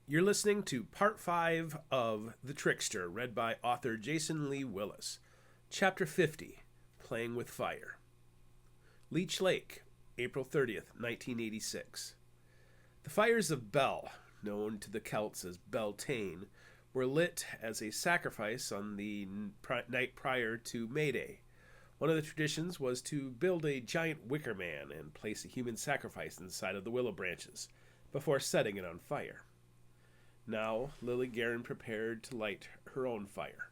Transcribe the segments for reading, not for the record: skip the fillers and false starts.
You're listening to Part 5 of The Trickster, read by author Jason Lee Willis. Chapter 50, Playing with Fire. Leech Lake, April 30th, 1986. The fires of Bel, known to the Celts as Beltane, were lit as a sacrifice on the night prior to May Day. One of the traditions was to build a giant wicker man and place a human sacrifice inside of the willow branches before setting it on fire. Now, Lily Guerin prepared to light her own fire.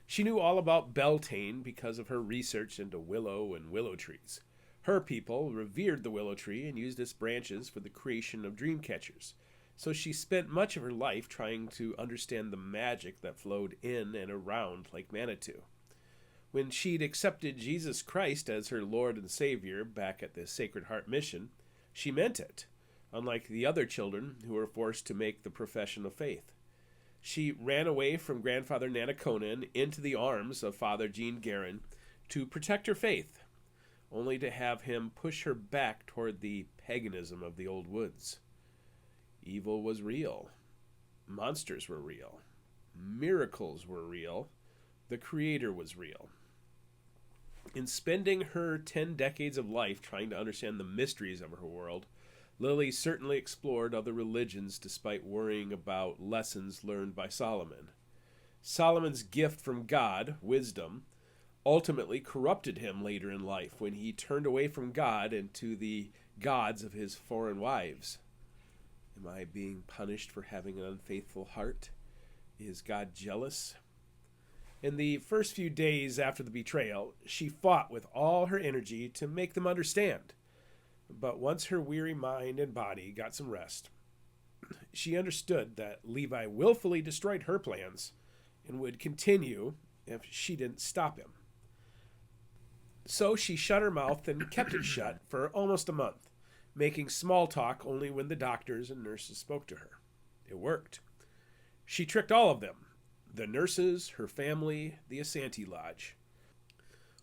She knew all about Beltane because of her research into willow and willow trees. Her people revered the willow tree and used its branches for the creation of dream catchers, so she spent much of her life trying to understand the magic that flowed in and around Lake Manitou. When she'd accepted Jesus Christ as her Lord and Savior back at the Sacred Heart Mission, she meant it, unlike the other children who were forced to make the profession of faith. She ran away from Grandfather Nanakonan into the arms of Father Jean Guerin to protect her faith, only to have him push her back toward the paganism of the old woods. Evil was real. Monsters were real. Miracles were real. The Creator was real. In spending her 10 decades of life trying to understand the mysteries of her world, Lily certainly explored other religions despite worrying about lessons learned by Solomon. Solomon's gift from God, wisdom, ultimately corrupted him later in life when he turned away from God and to the gods of his foreign wives. Am I being punished for having an unfaithful heart? Is God jealous? In the first few days after the betrayal, she fought with all her energy to make them understand. But once her weary mind and body got some rest, she understood that Levi willfully destroyed her plans and would continue if she didn't stop him. So she shut her mouth and kept it shut for almost a month, making small talk only when the doctors and nurses spoke to her. It worked. She tricked all of them, the nurses, her family, the Asante Lodge.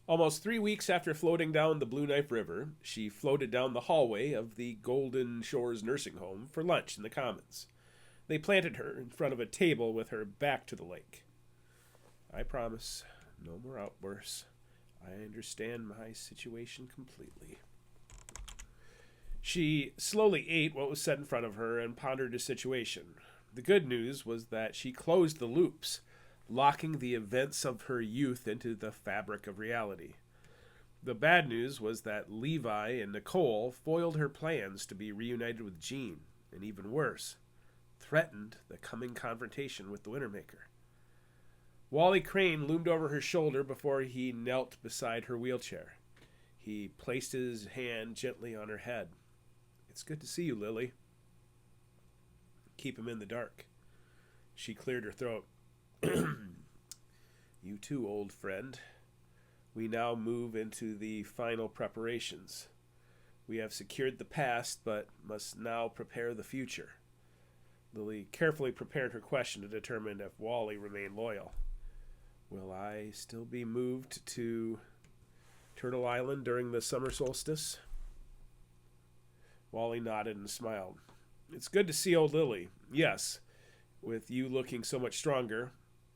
Almost 3 weeks after floating down the Blue Knife River, she floated down the hallway of the Golden Shores nursing home for lunch in the Commons. They planted her in front of a table with her back to the lake. I promise, no more outbursts. I understand my situation completely. She slowly ate what was set in front of her and pondered the situation. The good news was that she closed the loops, locking the events of her youth into the fabric of reality. The bad news was that Levi and Nicole foiled her plans to be reunited with Jean, and even worse, threatened the coming confrontation with the Wintermaker. Wally Crane loomed over her shoulder before he knelt beside her wheelchair. He placed his hand gently on her head. It's good to see you, Lily. Keep him in the dark. She cleared her throat. You too, old friend. We now move into the final preparations. We have secured the past, but must now prepare the future. Lily carefully prepared her question to determine if Wally remained loyal. Will I still be moved to Turtle Island during the summer solstice? Wally nodded and smiled. It's good to see old Lily. Yes, with you looking so much stronger,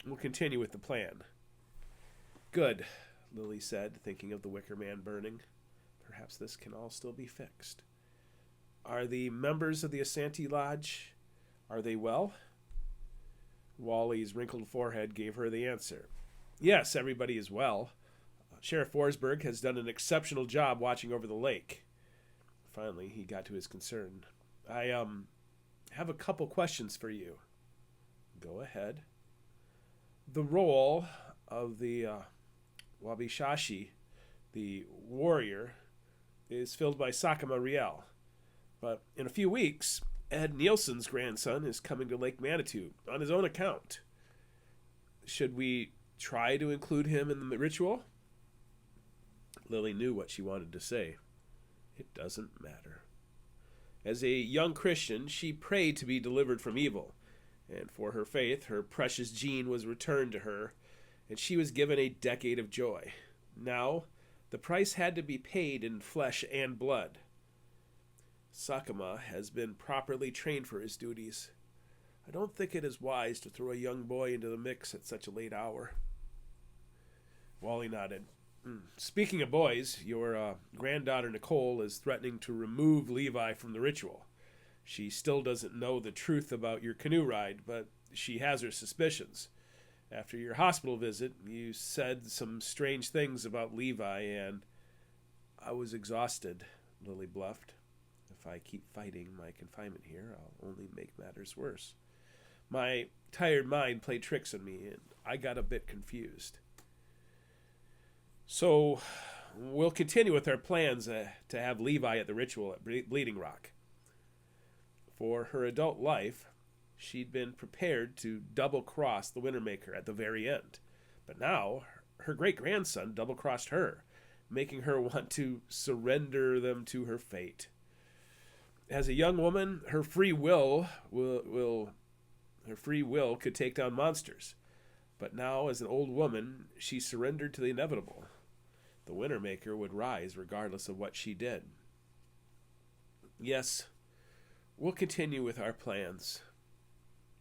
we'll continue with the plan. Good, Lily said, thinking of the wicker man burning. Perhaps this can all still be fixed. Are the members of the Asante Lodge, are they well? Wally's wrinkled forehead gave her the answer. Yes, everybody is well. Sheriff Forsberg has done an exceptional job watching over the lake. Finally, he got to his concern. I have a couple questions for you. Go ahead. The role of the Wabishashi, the warrior, is filled by Sakama Riel. But in a few weeks, Ed Nielsen's grandson is coming to Lake Manitou on his own account. Should we try to include him in the ritual? Lily knew what she wanted to say. It doesn't matter. As a young Christian, she prayed to be delivered from evil, and for her faith, her precious Jean was returned to her, and she was given a decade of joy. Now, the price had to be paid in flesh and blood. Sakama has been properly trained for his duties. I don't think it is wise to throw a young boy into the mix at such a late hour. Wally nodded. Speaking of boys, your granddaughter Nicole is threatening to remove Levi from the ritual. She still doesn't know the truth about your canoe ride, but she has her suspicions. After your hospital visit, you said some strange things about Levi, and I was exhausted, Lily bluffed. If I keep fighting my confinement here, I'll only make matters worse. My tired mind played tricks on me, and I got a bit confused. So, we'll continue with our plans to have Levi at the ritual at Bleeding Rock. For her adult life, she'd been prepared to double-cross the Wintermaker at the very end. But now, her great-grandson double-crossed her, making her want to surrender them to her fate. As a young woman, her free will could take down monsters. But now, as an old woman, she surrendered to the inevitable. The Wintermaker would rise regardless of what she did. Yes, we'll continue with our plans.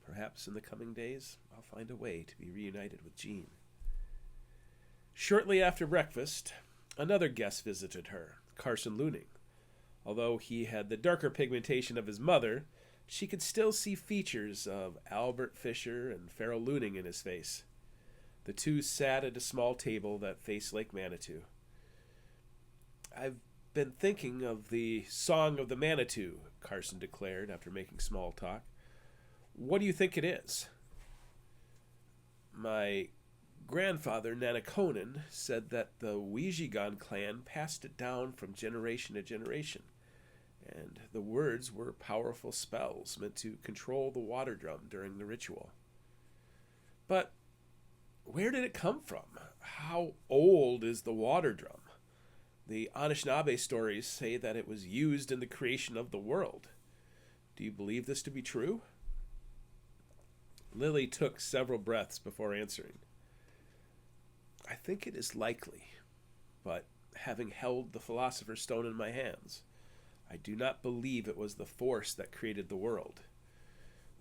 Perhaps in the coming days, I'll find a way to be reunited with Jean. Shortly after breakfast, another guest visited her, Carson Looning. Although he had the darker pigmentation of his mother, she could still see features of Albert Fisher and Farrell Looning in his face. The two sat at a small table that faced Lake Manitou. I've been thinking of the Song of the Manitou, Carson declared after making small talk. What do you think it is? My grandfather, Nanakonan, said that the Ouijigan clan passed it down from generation to generation, and the words were powerful spells meant to control the water drum during the ritual. But where did it come from? How old is the water drum? The Anishinaabe stories say that it was used in the creation of the world. Do you believe this to be true? Lily took several breaths before answering. I think it is likely, but having held the Philosopher's Stone in my hands, I do not believe it was the force that created the world.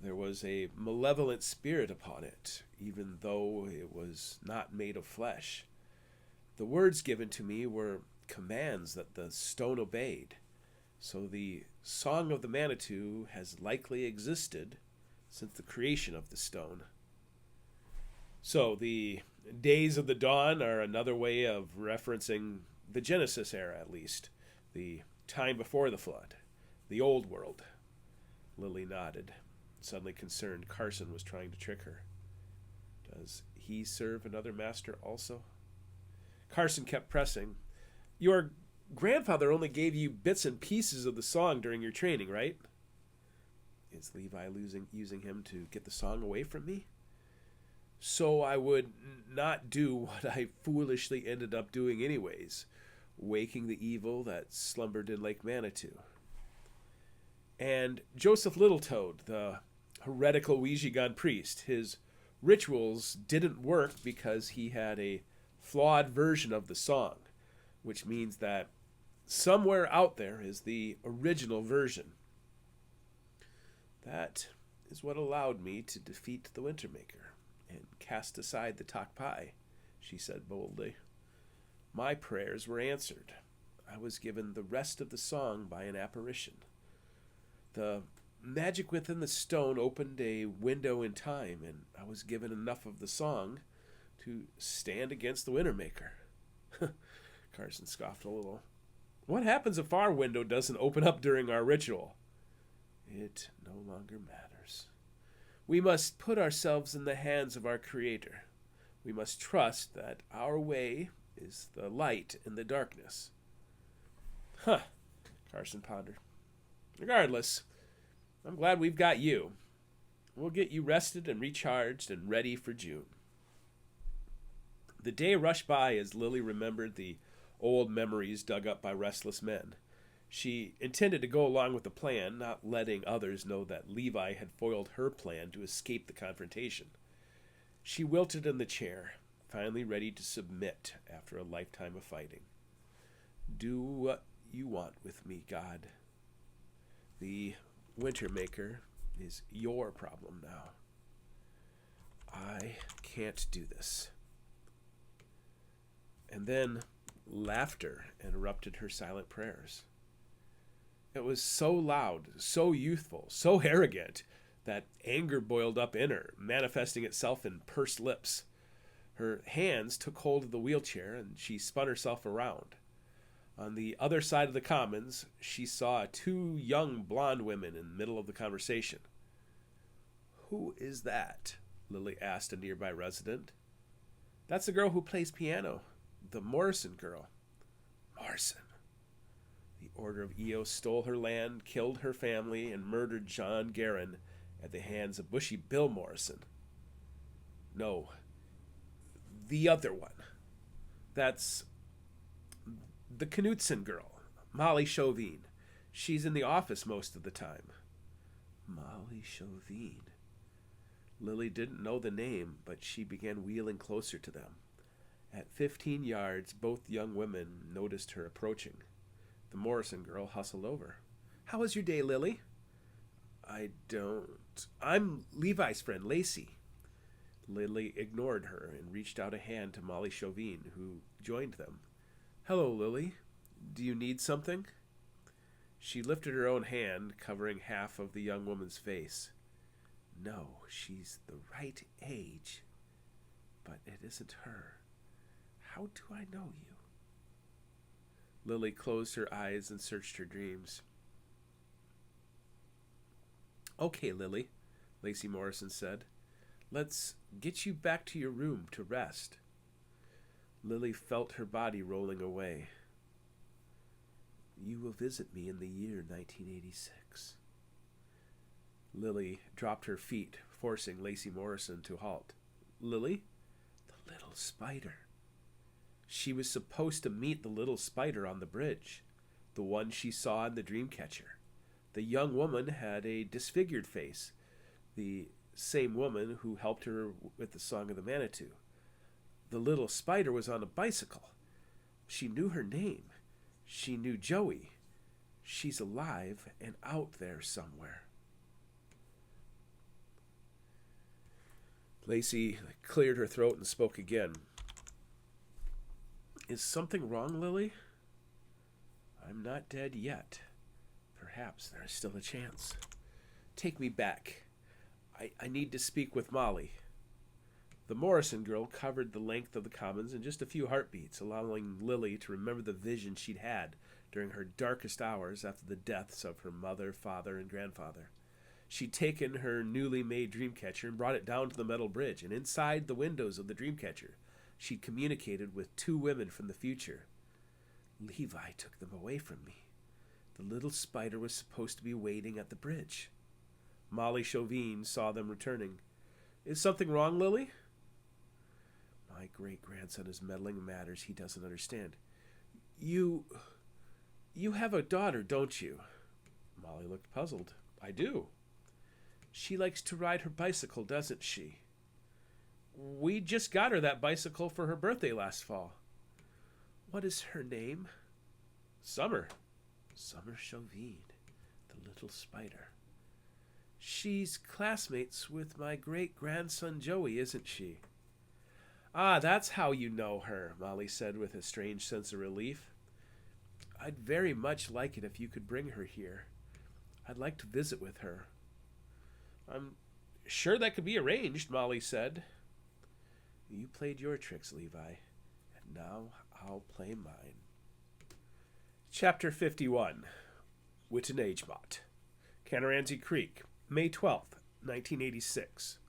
There was a malevolent spirit upon it, even though it was not made of flesh. The words given to me were commands that the stone obeyed, so the Song of the Manitou has likely existed since the creation of the stone. So the Days of the Dawn are another way of referencing the Genesis era, at least, the time before the flood, the old world. Lily nodded, suddenly concerned Carson was trying to trick her. Does he serve another master also? Carson kept pressing. Your grandfather only gave you bits and pieces of the song during your training, right? Is Levi using him to get the song away from me? So I would not do what I foolishly ended up doing anyways, waking the evil that slumbered in Lake Manitou. And Joseph Littletoad, the heretical Ouijigan priest, his rituals didn't work because he had a flawed version of the song, which means that somewhere out there is the original version. That is what allowed me to defeat the Wintermaker and cast aside the Takpai, she said boldly. My prayers were answered. I was given the rest of the song by an apparition. The magic within the stone opened a window in time, and I was given enough of the song to stand against the Wintermaker. Carson scoffed a little. What happens if our window doesn't open up during our ritual? It no longer matters. We must put ourselves in the hands of our Creator. We must trust that our way is the light in the darkness. Carson pondered. Regardless, I'm glad we've got you. We'll get you rested and recharged and ready for June. The day rushed by as Lily remembered the old memories dug up by restless men. She intended to go along with the plan, not letting others know that Levi had foiled her plan to escape the confrontation. She wilted in the chair, finally ready to submit after a lifetime of fighting. Do what you want with me, God. The Wintermaker is your problem now. I can't do this. And then laughter interrupted her silent prayers. It was so loud, so youthful, so arrogant, that anger boiled up in her, manifesting itself in pursed lips. Her hands took hold of the wheelchair, and she spun herself around. On the other side of the commons, she saw two young blonde women in the middle of the conversation. "Who is that?" Lily asked a nearby resident. "That's the girl who plays piano. The Morrison girl." Morrison. The Order of Eos stole her land, killed her family, and murdered John Guerin at the hands of Bushy Bill Morrison. No, the other one. That's the Knudsen girl, Molly Chauvin. She's in the office most of the time. Molly Chauvin. Lily didn't know the name, but she began wheeling closer to them. At 15 yards, both young women noticed her approaching. The Morrison girl hustled over. "How was your day, Lily?" I'm Levi's friend, Lacey." Lily ignored her and reached out a hand to Molly Chauvin, who joined them. "Hello, Lily. Do you need something?" She lifted her own hand, covering half of the young woman's face. "No, she's the right age, but it isn't her. How do I know you?" Lily closed her eyes and searched her dreams. "Okay, Lily," Lacey Morrison said. "Let's get you back to your room to rest." Lily felt her body rolling away. "You will visit me in the year 1986. Lily dropped her feet, forcing Lacey Morrison to halt. "Lily?" "The little spider." She was supposed to meet the little spider on the bridge, the one she saw in the Dreamcatcher. The young woman had a disfigured face, the same woman who helped her with the Song of the Manitou. The little spider was on a bicycle. She knew her name. She knew Joey. She's alive and out there somewhere. Lacey cleared her throat and spoke again. "Is something wrong, Lily?" "I'm not dead yet. Perhaps there is still a chance. Take me back. I need to speak with Molly." The Morrison girl covered the length of the commons in just a few heartbeats, allowing Lily to remember the vision she'd had during her darkest hours after the deaths of her mother, father, and grandfather. She'd taken her newly made Dreamcatcher and brought it down to the metal bridge, and inside the windows of the Dreamcatcher, she'd communicated with two women from the future. Levi took them away from me. The little spider was supposed to be waiting at the bridge. Molly Chauvin saw them returning. "Is something wrong, Lily?" "My great-grandson is meddling in matters he doesn't understand." You have a daughter, don't you?" Molly looked puzzled. "I do." "She likes to ride her bicycle, doesn't she?" "We just got her that bicycle for her birthday last fall." "What is her name?" "Summer." Summer Chauvin, the little spider. "She's classmates with my great-grandson Joey, isn't she?" "Ah, that's how you know her," Molly said with a strange sense of relief. "I'd very much like it if you could bring her here. I'd like to visit with her." "I'm sure that could be arranged," Molly said. "You played your tricks, Levi, and now I'll play mine." Chapter 51. Wittenage-Mott. Canaransi Creek, May 12th, 1986.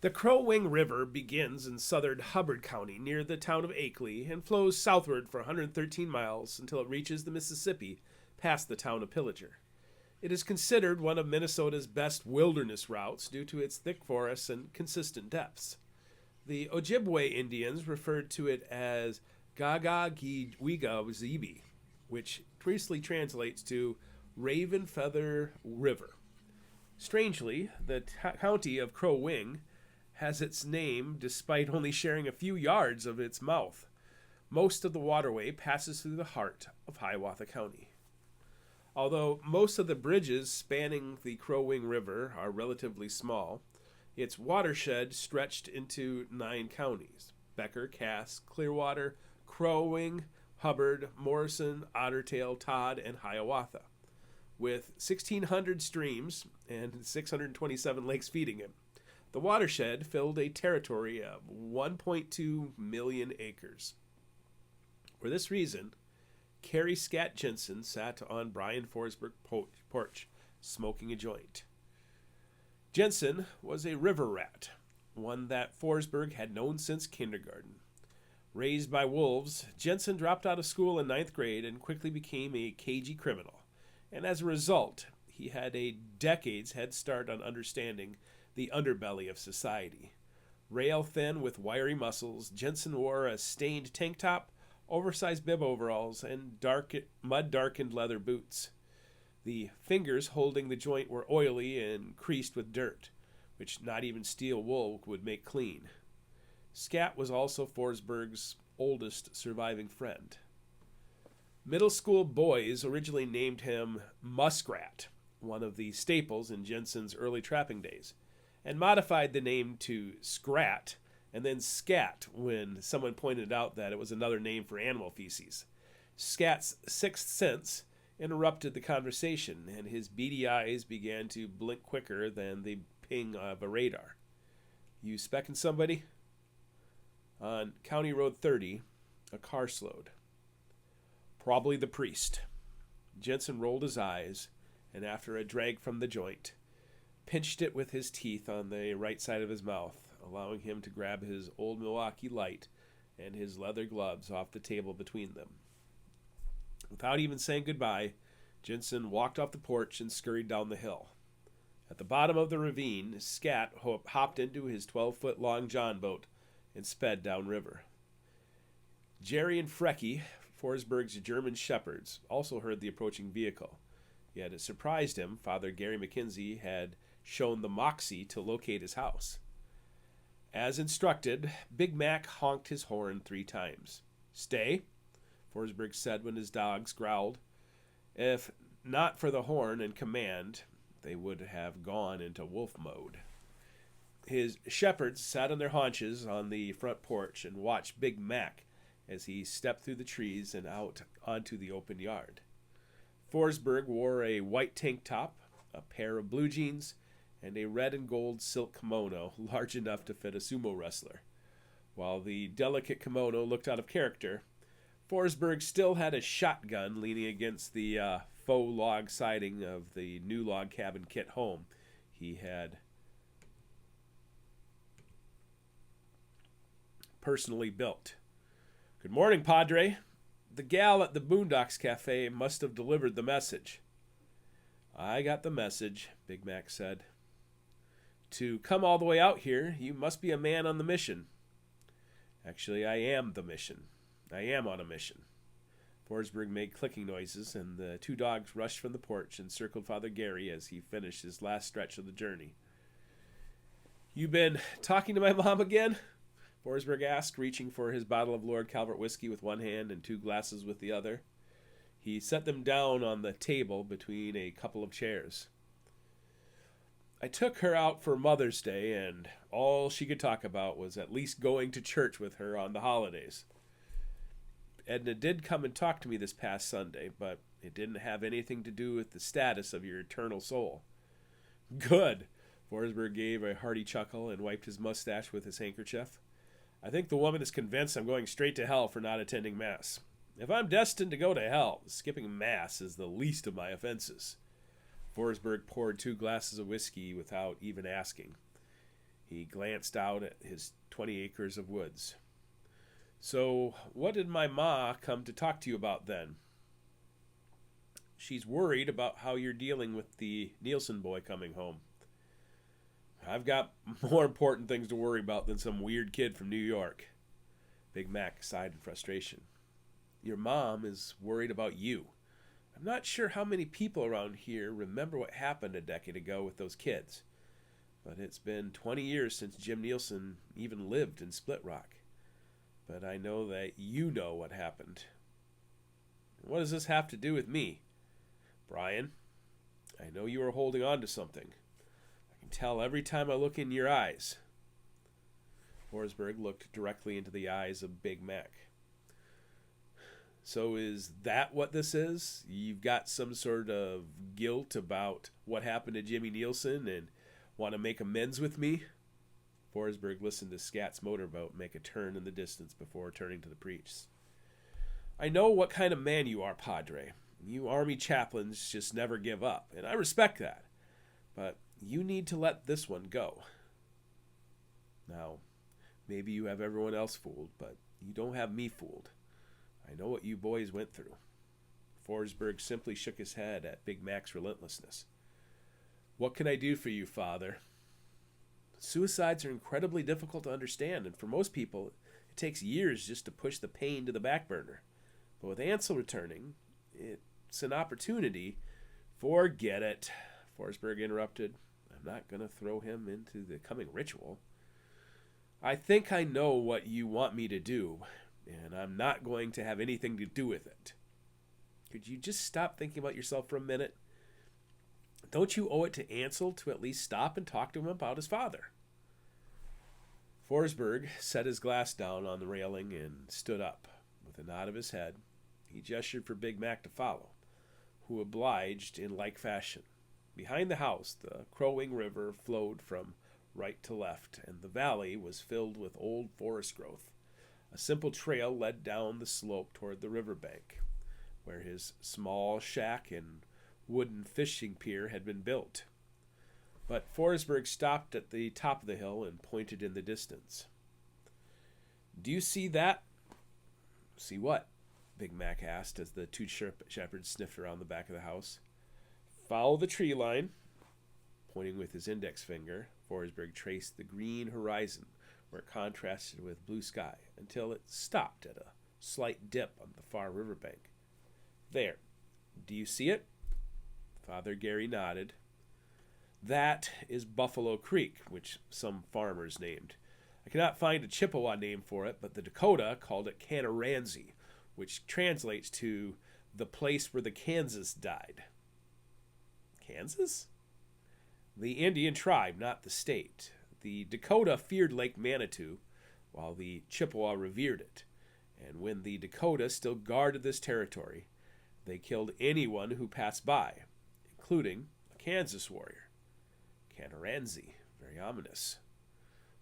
The Crow Wing River begins in southern Hubbard County near the town of Akeley and flows southward for 113 miles until it reaches the Mississippi past the town of Pillager. It is considered one of Minnesota's best wilderness routes due to its thick forests and consistent depths. The Ojibwe Indians referred to it as Gaga-Gi-Wiga-Zibi, which briefly translates to Raven Feather River. Strangely, the county of Crow Wing has its name despite only sharing a few yards of its mouth. Most of the waterway passes through the heart of Hiawatha County. Although most of the bridges spanning the Crow Wing River are relatively small, its watershed stretched into 9 counties: Becker, Cass, Clearwater, Crow Wing, Hubbard, Morrison, Ottertail, Todd, and Hiawatha, with 1,600 streams and 627 lakes feeding it. The watershed filled a territory of 1.2 million acres. For this reason, Carrie Scat Jensen sat on Brian Forsberg's porch, smoking a joint. Jensen was a river rat, one that Forsberg had known since kindergarten. Raised by wolves, Jensen dropped out of school in 9th grade and quickly became a cagey criminal. And as a result, he had a decade's head start on understanding the underbelly of society. Rail thin with wiry muscles, Jensen wore a stained tank top, oversized bib overalls, and mud-darkened leather boots. The fingers holding the joint were oily and creased with dirt, which not even steel wool would make clean. Scat was also Forsberg's oldest surviving friend. Middle school boys originally named him Muskrat, one of the staples in Jensen's early trapping days, and modified the name to Scrat and then Scat when someone pointed out that it was another name for animal feces. Scat's sixth sense interrupted the conversation, and his beady eyes began to blink quicker than the ping of a radar. "You specking somebody?" On County Road 30, a car slowed. "Probably the priest." Jensen rolled his eyes, and after a drag from the joint, pinched it with his teeth on the right side of his mouth, allowing him to grab his old Milwaukee Light and his leather gloves off the table between them. Without even saying goodbye, Jensen walked off the porch and scurried down the hill. At the bottom of the ravine, Scat hopped into his 12-foot-long John boat and sped downriver. Jerry and Frecky, Forsberg's German shepherds, also heard the approaching vehicle. Yet it surprised him Father Gary McKenzie had shown the Moxie to locate his house. As instructed, Big Mac honked his horn 3 times. "Stay," Forsberg said when his dogs growled. If not for the horn and command, they would have gone into wolf mode. His shepherds sat on their haunches on the front porch and watched Big Mac as he stepped through the trees and out onto the open yard. Forsberg wore a white tank top, a pair of blue jeans, and a red and gold silk kimono large enough to fit a sumo wrestler. While the delicate kimono looked out of character, Forsberg still had a shotgun leaning against the faux log siding of the new log cabin kit home he had personally built. "Good morning, Padre. The gal at the Boondocks Cafe must have delivered the message." "I got the message," Big Mac said. "To come all the way out here, you must be a man on the mission." "Actually, I am the mission. I am on a mission." Forsberg made clicking noises, and the 2 dogs rushed from the porch and circled Father Gary as he finished his last stretch of the journey. "You been talking to my mom again?" Forsberg asked, reaching for his bottle of Lord Calvert whiskey with one hand and 2 glasses with the other. He set them down on the table between a couple of chairs. "I took her out for Mother's Day, and all she could talk about was at least going to church with her on the holidays. Edna did come and talk to me this past Sunday, but it didn't have anything to do with the status of your eternal soul." "Good." Forsberg gave a hearty chuckle and wiped his mustache with his handkerchief. "I think the woman is convinced I'm going straight to hell for not attending Mass. If I'm destined to go to hell, skipping Mass is the least of my offenses." Forsberg poured 2 glasses of whiskey without even asking. He glanced out at his 20 acres of woods. "So, what did my ma come to talk to you about then?" "She's worried about how you're dealing with the Nielsen boy coming home." "I've got more important things to worry about than some weird kid from New York." Big Mac sighed in frustration. "Your mom is worried about you. I'm not sure how many people around here remember what happened a decade ago with those kids, but it's been 20 years since Jim Nielsen even lived in Split Rock. But I know that you know what happened." "What does this have to do with me?" Brian, I know you are holding on to something. I can tell every time I look in your eyes. Forsberg looked directly into the eyes of Big Mac. So is that what this is? You've got some sort of guilt about what happened to Jimmy Nielsen and want to make amends with me? Forsberg listened to Scat's motorboat make a turn in the distance before turning to the priest. I know what kind of man you are, Padre. You Army chaplains just never give up, and I respect that. But you need to let this one go. Now, maybe you have everyone else fooled, but you don't have me fooled. I know what you boys went through. Forsberg simply shook his head at Big Mac's relentlessness. What can I do for you, Father? Suicides are incredibly difficult to understand, and for most people, it takes years just to push the pain to the back burner. But with Ansel returning, it's an opportunity. Forget it, Forsberg interrupted. I'm not going to throw him into the coming ritual. I think I know what you want me to do, and I'm not going to have anything to do with it. Could you just stop thinking about yourself for a minute? Don't you owe it to Ansel to at least stop and talk to him about his father? Forsberg set his glass down on the railing and stood up. With a nod of his head, he gestured for Big Mac to follow, who obliged in like fashion. Behind the house, the Crow-Wing River flowed from right to left, and the valley was filled with old forest growth. A simple trail led down the slope toward the riverbank, where his small shack and wooden fishing pier had been built. But Forsberg stopped at the top of the hill and pointed in the distance. Do you see that? See what? Big Mac asked as the two shepherds sniffed around the back of the house. Follow the tree line. Pointing with his index finger, Forsberg traced the green horizon where it contrasted with blue sky until it stopped at a slight dip on the far riverbank. There. Do you see it? Father Gary nodded. That is Buffalo Creek, which some farmers named. I cannot find a Chippewa name for it, but the Dakota called it Canaranzi, which translates to the place where the Kansas died. Kansas? The Indian tribe, not the state. The Dakota feared Lake Manitou, while the Chippewa revered it. And when the Dakota still guarded this territory, they killed anyone who passed by, including a Kansas warrior. Canaranzi, very ominous.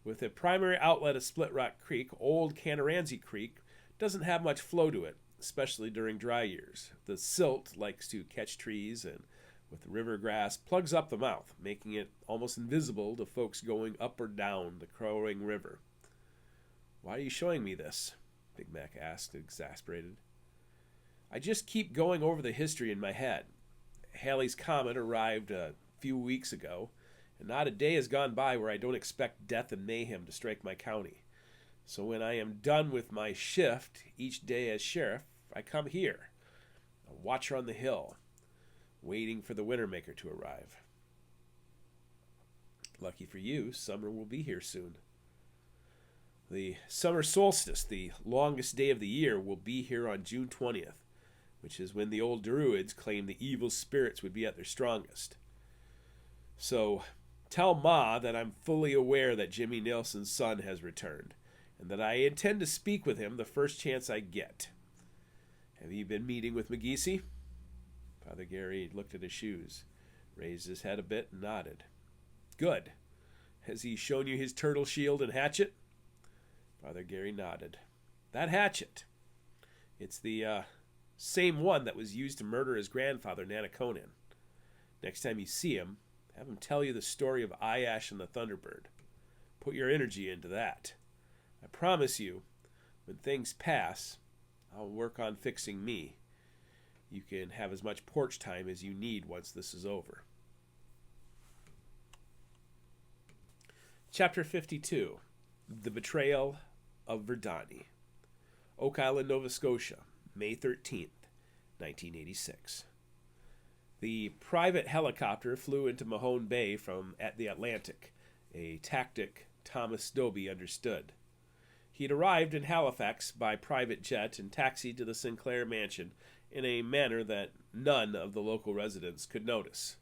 With a primary outlet of Split Rock Creek, Old Canaranzi Creek doesn't have much flow to it, especially during dry years. The silt likes to catch trees and with the river grass plugs up the mouth, making it almost invisible to folks going up or down the Crow-Wing River. Why are you showing me this? Big Mac asked, exasperated. I just keep going over the history in my head. Halley's Comet arrived a few weeks ago, and not a day has gone by where I don't expect death and mayhem to strike my county. So when I am done with my shift each day as sheriff, I come here, a watcher on the hill, waiting for the Wintermaker to arrive. Lucky for you, summer will be here soon. The summer solstice, the longest day of the year, will be here on June 20th, which is when the old Druids claimed the evil spirits would be at their strongest. So tell Ma that I'm fully aware that Jimmy Nielsen's son has returned, and that I intend to speak with him the first chance I get. Have you been meeting with McGeesey? Father Gary looked at his shoes, raised his head a bit, and nodded. Good. Has he shown you his turtle shield and hatchet? Father Gary nodded. That hatchet. It's the same one that was used to murder his grandfather, Nanakonan. Next time you see him, have him tell you the story of Ayash and the Thunderbird. Put your energy into that. I promise you, when things pass, I'll work on fixing me. You can have as much porch time as you need once this is over. Chapter 52. The Betrayal of Verdani. Oak Island, Nova Scotia, May 13th, 1986. The private helicopter flew into Mahone Bay from the Atlantic, a tactic Thomas Dobie understood. He'd arrived in Halifax by private jet and taxied to the Sinclair mansion in a manner that none of the local residents could notice.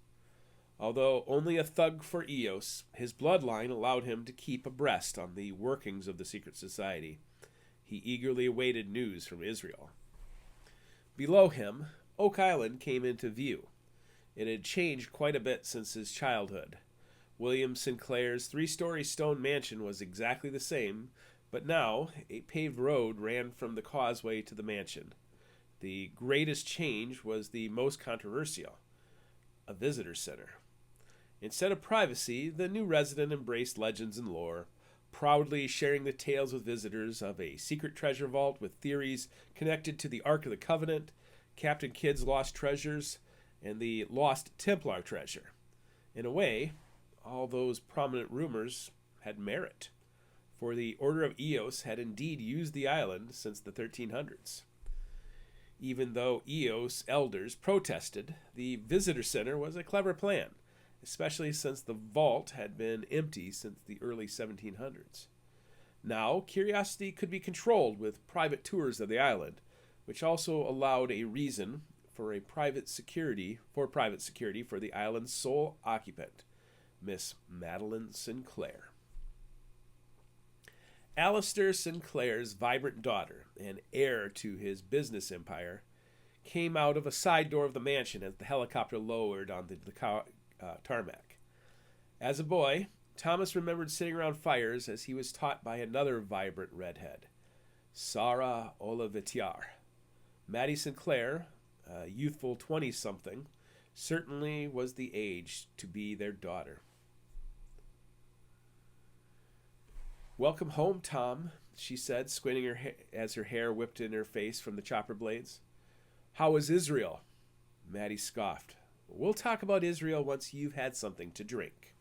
Although only a thug for Eos, his bloodline allowed him to keep abreast on the workings of the secret society. He eagerly awaited news from Israel. Below him, Oak Island came into view. It had changed quite a bit since his childhood. William Sinclair's three-story stone mansion was exactly the same, but now a paved road ran from the causeway to the mansion. The greatest change was the most controversial: a visitor center. Instead of privacy, the new resident embraced legends and lore, proudly sharing the tales with visitors of a secret treasure vault with theories connected to the Ark of the Covenant, Captain Kidd's lost treasures, and the lost Templar treasure. In a way, all those prominent rumors had merit, for the Order of Eos had indeed used the island since the 1300s. Even though Eos elders protested, the visitor center was a clever plan, especially since the vault had been empty since the early 1700s. Now, curiosity could be controlled with private tours of the island, which also allowed a reason for private security for the island's sole occupant, Miss Madeline Sinclair. Alistair Sinclair's vibrant daughter, and heir to his business empire, came out of a side door of the mansion as the helicopter lowered onto the tarmac. As a boy, Thomas remembered sitting around fires as he was taught by another vibrant redhead, Sarah Olivetiar. Maddie Sinclair, a youthful 20-something, certainly was the age to be their daughter. "Welcome home, Tom," she said, squinting as her hair whipped in her face from the chopper blades. "How is Israel?" Maddie scoffed. "We'll talk about Israel once you've had something to drink."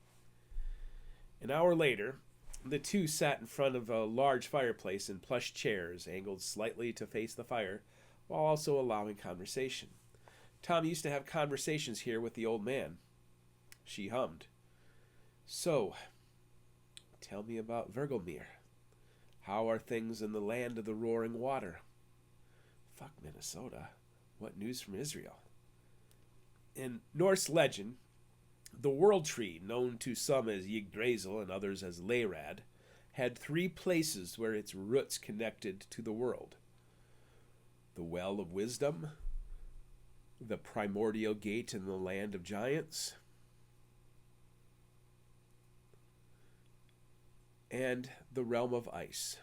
An hour later, the two sat in front of a large fireplace in plush chairs angled slightly to face the fire, while also allowing conversation. Tom used to have conversations here with the old man. She hummed. "So, tell me about Virgilmere. How are things in the land of the roaring water?" "Fuck Minnesota. What news from Israel?" In Norse legend, the world tree, known to some as Yggdrasil and others as Leirad, had three places where its roots connected to the world: the Well of Wisdom, the Primordial Gate in the Land of Giants, and the Realm of Ice.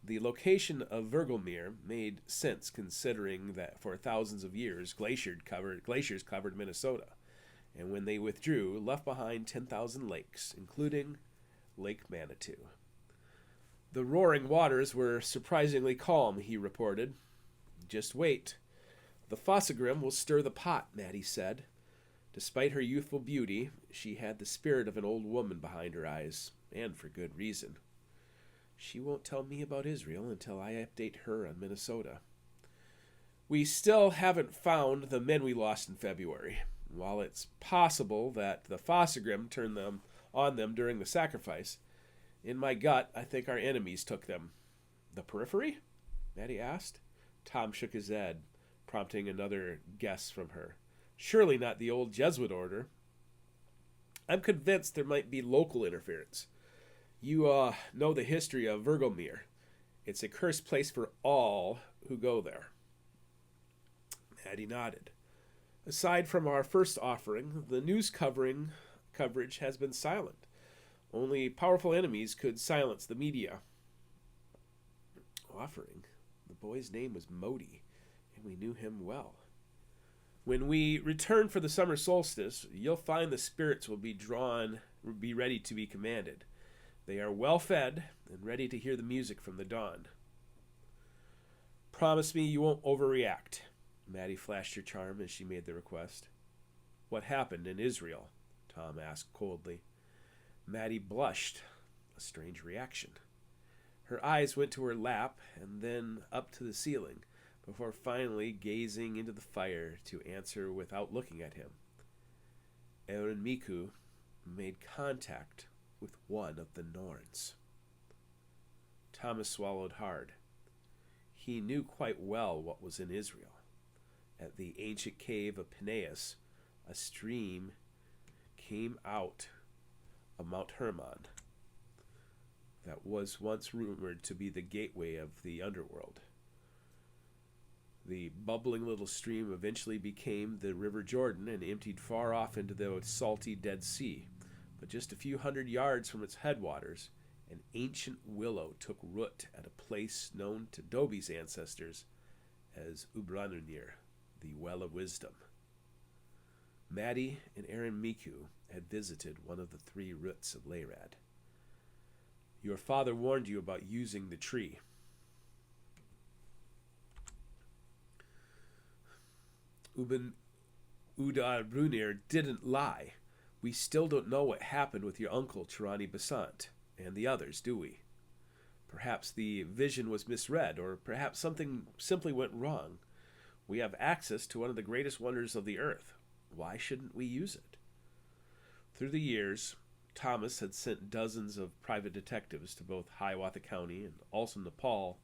The location of Virgilmere made sense considering that for thousands of years glaciers covered Minnesota, and when they withdrew, left behind 10,000 lakes, including Lake Manitou. "The roaring waters were surprisingly calm," he reported. "Just wait. The Fossagrim will stir the pot," Maddie said. Despite her youthful beauty, she had the spirit of an old woman behind her eyes, and for good reason. She won't tell me about Israel until I update her on Minnesota. "We still haven't found the men we lost in February. While it's possible that the Fossagrim turned them on them during the sacrifice, in my gut, I think our enemies took them." "The Periphery?" Maddie asked. Tom shook his head, prompting another guess from her. "Surely not the old Jesuit order." "I'm convinced there might be local interference. You know the history of Virgilmere. It's a cursed place for all who go there." Maddie nodded. "Aside from our first offering, the news coverage has been silent. Only powerful enemies could silence the media." "Offering? The boy's name was Modi, and we knew him well." "When we return for the summer solstice, you'll find the spirits will be ready to be commanded. They are well fed and ready to hear the music from the dawn." "Promise me you won't overreact." Maddie flashed her charm as she made the request. "What happened in Israel?" Tom asked coldly. Maddie blushed, a strange reaction. Her eyes went to her lap and then up to the ceiling, before finally gazing into the fire to answer without looking at him. Aaron Miku made contact with one of the Norns. Thomas swallowed hard. He knew quite well what was in Israel. At the ancient cave of Peneus, a stream came out of Mount Hermon that was once rumored to be the gateway of the underworld. The bubbling little stream eventually became the River Jordan and emptied far off into the salty Dead Sea. But just a few hundred yards from its headwaters, an ancient willow took root at a place known to Dobby's ancestors as Ubranunir, the Well of Wisdom. Maddie and Aaron Miku had visited one of the 3 roots of Layrad. Your father warned you about using the tree. Brunir didn't lie. We still don't know what happened with your uncle Tirani Basant and the others, do we? Perhaps the vision was misread, or perhaps something simply went wrong. We have access to one of the greatest wonders of the earth. Why shouldn't we use it? Through the years, Thomas had sent dozens of private detectives to both Hiawatha County and also Nepal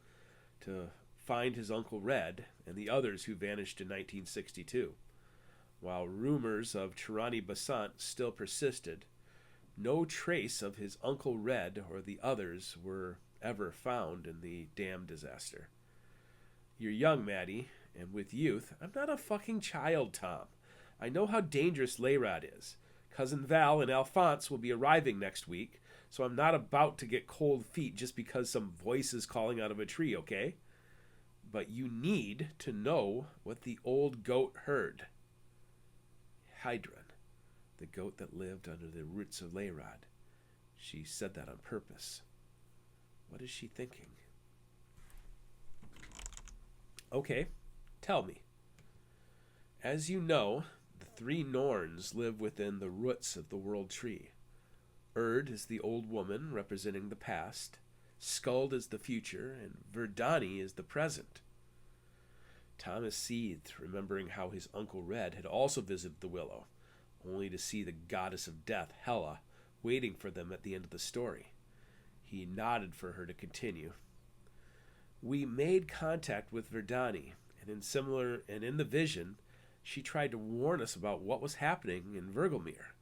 to find his Uncle Red and the others who vanished in 1962. While rumors of Tirani Basant still persisted, no trace of his Uncle Red or the others were ever found in the dam disaster. You're young, Maddie, and with youth, I'm not a fucking child, Tom. I know how dangerous Layrad is. Cousin Val and Alphonse will be arriving next week, so I'm not about to get cold feet just because some voice is calling out of a tree, okay? But you need to know what the old goat heard. Hydron, the goat that lived under the roots of Layrad. She said that on purpose. What is she thinking? Okay, tell me. As you know, the 3 Norns live within the roots of the world tree. Erd is the old woman representing the past, Skuld is the future, and Verdani is the present. Thomas seethed, remembering how his Uncle Red had also visited the willow, only to see the goddess of death, Hela, waiting for them at the end of the story. He nodded for her to continue. We made contact with Verdani, and in the vision, she tried to warn us about what was happening in Vergelmir.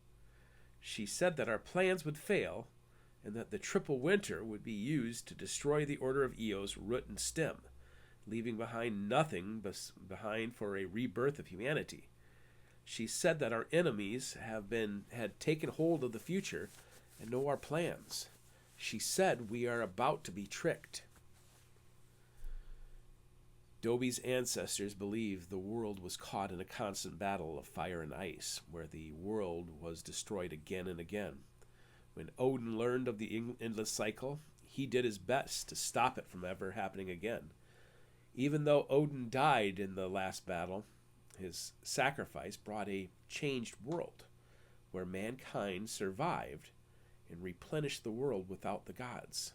She said that our plans would fail, and that the triple winter would be used to destroy the Order of Eos root and stem, leaving behind nothing behind for a rebirth of humanity. She said that our enemies had taken hold of the future and know our plans. She said we are about to be tricked. Dobby's ancestors believed the world was caught in a constant battle of fire and ice, where the world was destroyed again and again. When Odin learned of the endless cycle, he did his best to stop it from ever happening again. Even though Odin died in the last battle, his sacrifice brought a changed world, where mankind survived and replenished the world without the gods.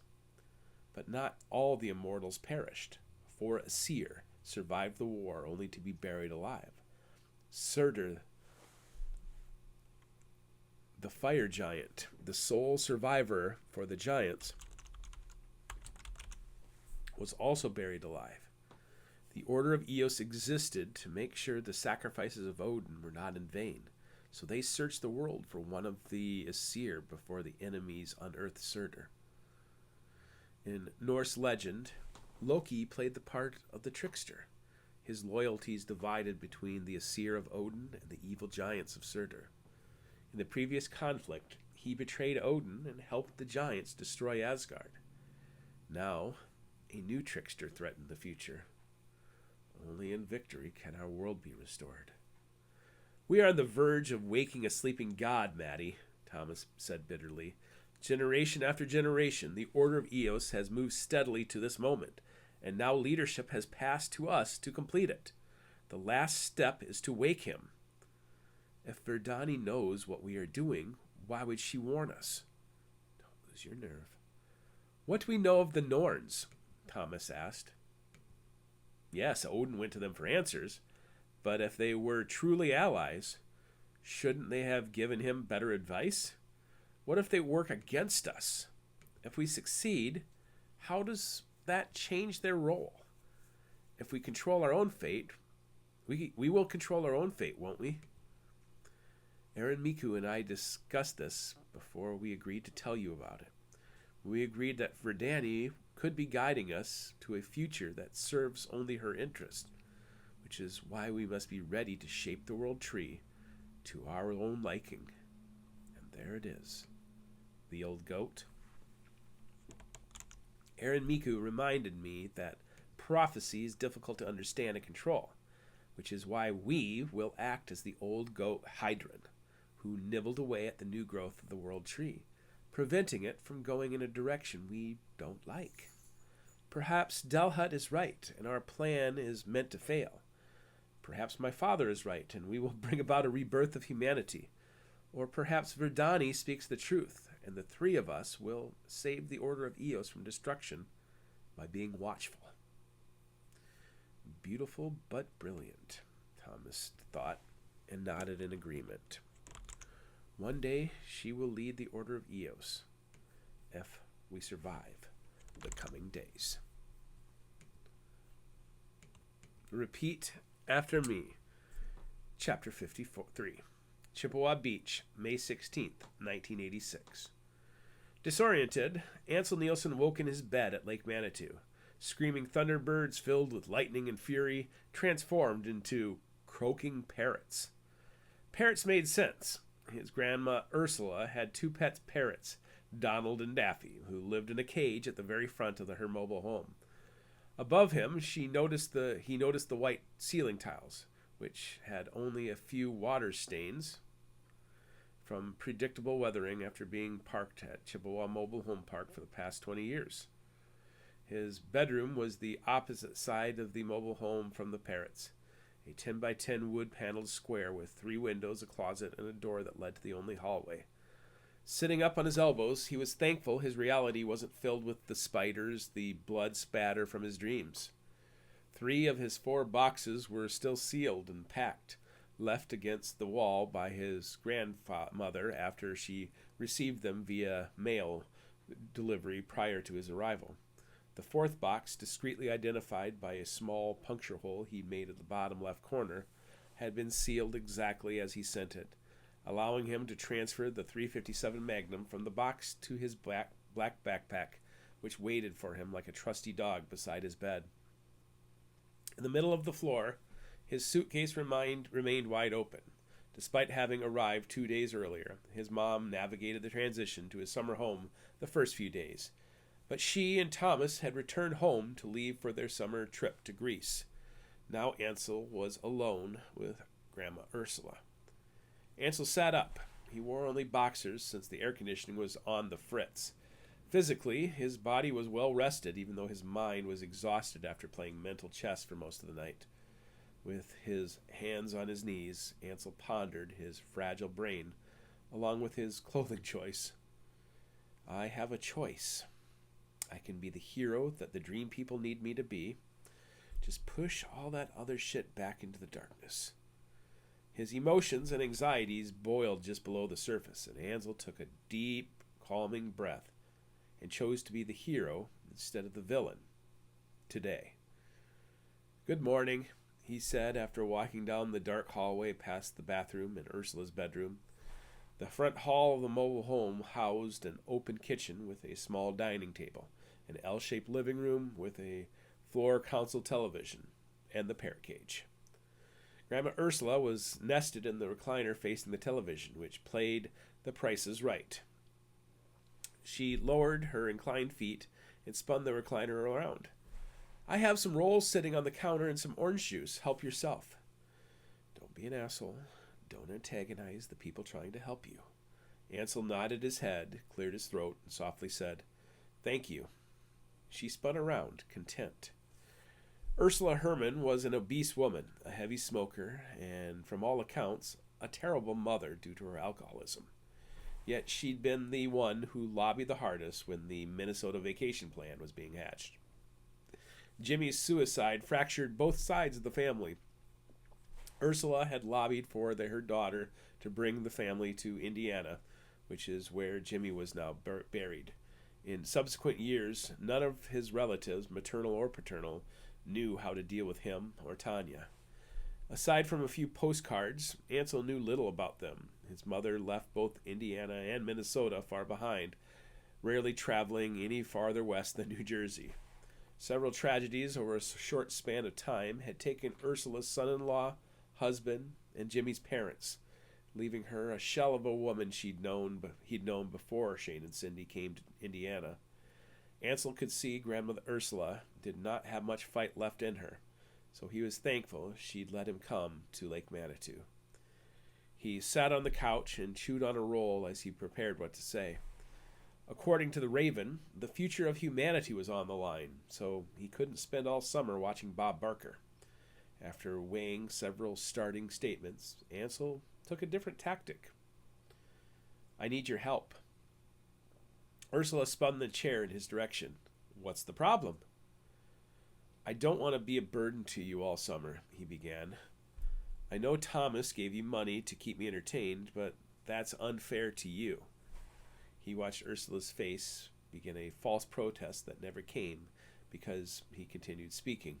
But not all the immortals perished. 4 Aesir survived the war only to be buried alive. Surtur, the fire giant, the sole survivor for the giants, was also buried alive. The Order of Eos existed to make sure the sacrifices of Odin were not in vain, so they searched the world for one of the Aesir before the enemies unearthed Surtur. In Norse legend, Loki played the part of the trickster, his loyalties divided between the Aesir of Odin and the evil giants of Surtur. In the previous conflict, he betrayed Odin and helped the giants destroy Asgard. Now, a new trickster threatened the future. Only in victory can our world be restored. We are on the verge of waking a sleeping god, Maddie, Thomas said bitterly. Generation after generation, the Order of Eos has moved steadily to this moment, and now leadership has passed to us to complete it. The last step is to wake him. If Verdani knows what we are doing, why would she warn us? Don't lose your nerve. What do we know of the Norns? Thomas asked. Yes, Odin went to them for answers, but if they were truly allies, shouldn't they have given him better advice? What if they work against us? If we succeed, how does that change their role? If we control our own fate, We will control our own fate, won't we? Aaron Miku and I discussed this before we agreed to tell you about it. We agreed that Verdani could be guiding us to a future that serves only her interest, which is why we must be ready to shape the world tree to our own liking. And there it is, the old goat. Aaron Miku reminded me that prophecy is difficult to understand and control, which is why we will act as the old goat Hydron, who nibbled away at the new growth of the world tree, preventing it from going in a direction we don't like. Perhaps Delhut is right, and our plan is meant to fail. Perhaps my father is right, and we will bring about a rebirth of humanity. Or perhaps Verdani speaks the truth, and the three of us will save the Order of Eos from destruction by being watchful. Beautiful but brilliant, Thomas thought, and nodded in agreement. One day she will lead the Order of Eos, if we survive the coming days. Repeat after me. Chapter 53. Chippewa Beach, May 16th, 1986. Disoriented, Ansel Nielsen woke in his bed at Lake Manitou. Screaming thunderbirds filled with lightning and fury transformed into croaking parrots. Parrots made sense. His grandma Ursula had two pet parrots, Donald and Daffy, who lived in a cage at the very front of her mobile home. Above him, he noticed the white ceiling tiles, which had only a few water stains from predictable weathering after being parked at Chippewa Mobile Home Park for the past 20 years. His bedroom was the opposite side of the mobile home from the parrots, a 10 by 10 wood-paneled square with 3 windows, a closet, and a door that led to the only hallway. Sitting up on his elbows, he was thankful his reality wasn't filled with the spiders, the blood spatter from his dreams. 3 of his 4 boxes were still sealed and packed, left against the wall by his grandmother after she received them via mail delivery prior to his arrival. The 4th box, discreetly identified by a small puncture hole he made at the bottom left corner, had been sealed exactly as he sent it, allowing him to transfer the .357 Magnum from the box to his black backpack, which waited for him like a trusty dog beside his bed. In the middle of the floor, his suitcase remained wide open. Despite having arrived 2 days earlier, his mom navigated the transition to his summer home the first few days. But she and Thomas had returned home to leave for their summer trip to Greece. Now Ansel was alone with Grandma Ursula. Ansel sat up. He wore only boxers since the air conditioning was on the fritz. Physically, his body was well rested, even though his mind was exhausted after playing mental chess for most of the night. With his hands on his knees, Ansel pondered his fragile brain, along with his clothing choice. I have a choice. I can be the hero that the dream people need me to be. Just push all that other shit back into the darkness. His emotions and anxieties boiled just below the surface, and Ansel took a deep, calming breath and chose to be the hero instead of the villain. Today. Good morning, he said after walking down the dark hallway past the bathroom and Ursula's bedroom. The front hall of the mobile home housed an open kitchen with a small dining table, an L-shaped living room with a floor console television, and the parrot cage. Grandma Ursula was nested in the recliner facing the television, which played The Price is Right. She lowered her inclined feet and spun the recliner around. I have some rolls sitting on the counter and some orange juice. Help yourself. Don't be an asshole. Don't antagonize the people trying to help you. Ansel nodded his head, cleared his throat, and softly said, Thank you. She spun around, content. Ursula Herman was an obese woman, a heavy smoker, and, from all accounts, a terrible mother due to her alcoholism. Yet she'd been the one who lobbied the hardest when the Minnesota vacation plan was being hatched. Jimmy's suicide fractured both sides of the family. Ursula had lobbied for her daughter to bring the family to Indiana, which is where Jimmy was now buried. In subsequent years, none of his relatives, maternal or paternal, knew how to deal with him or Tanya. Aside from a few postcards, Ansel knew little about them. His mother left both Indiana and Minnesota far behind, rarely traveling any farther west than New Jersey. Several tragedies over a short span of time had taken Ursula's son-in-law, husband, and Jimmy's parents, leaving her a shell of a woman he'd known before Shane and Cindy came to Indiana. Ansel could see Grandmother Ursula did not have much fight left in her, so he was thankful she'd let him come to Lake Manitou. He sat on the couch and chewed on a roll as he prepared what to say. According to the Raven, the future of humanity was on the line, so he couldn't spend all summer watching Bob Barker. After weighing several starting statements, Ansel took a different tactic. "I need your help." Ursula spun the chair in his direction. "What's the problem?" "I don't want to be a burden to you all summer," he began. "I know Thomas gave you money to keep me entertained, but that's unfair to you." He watched Ursula's face begin a false protest that never came because he continued speaking.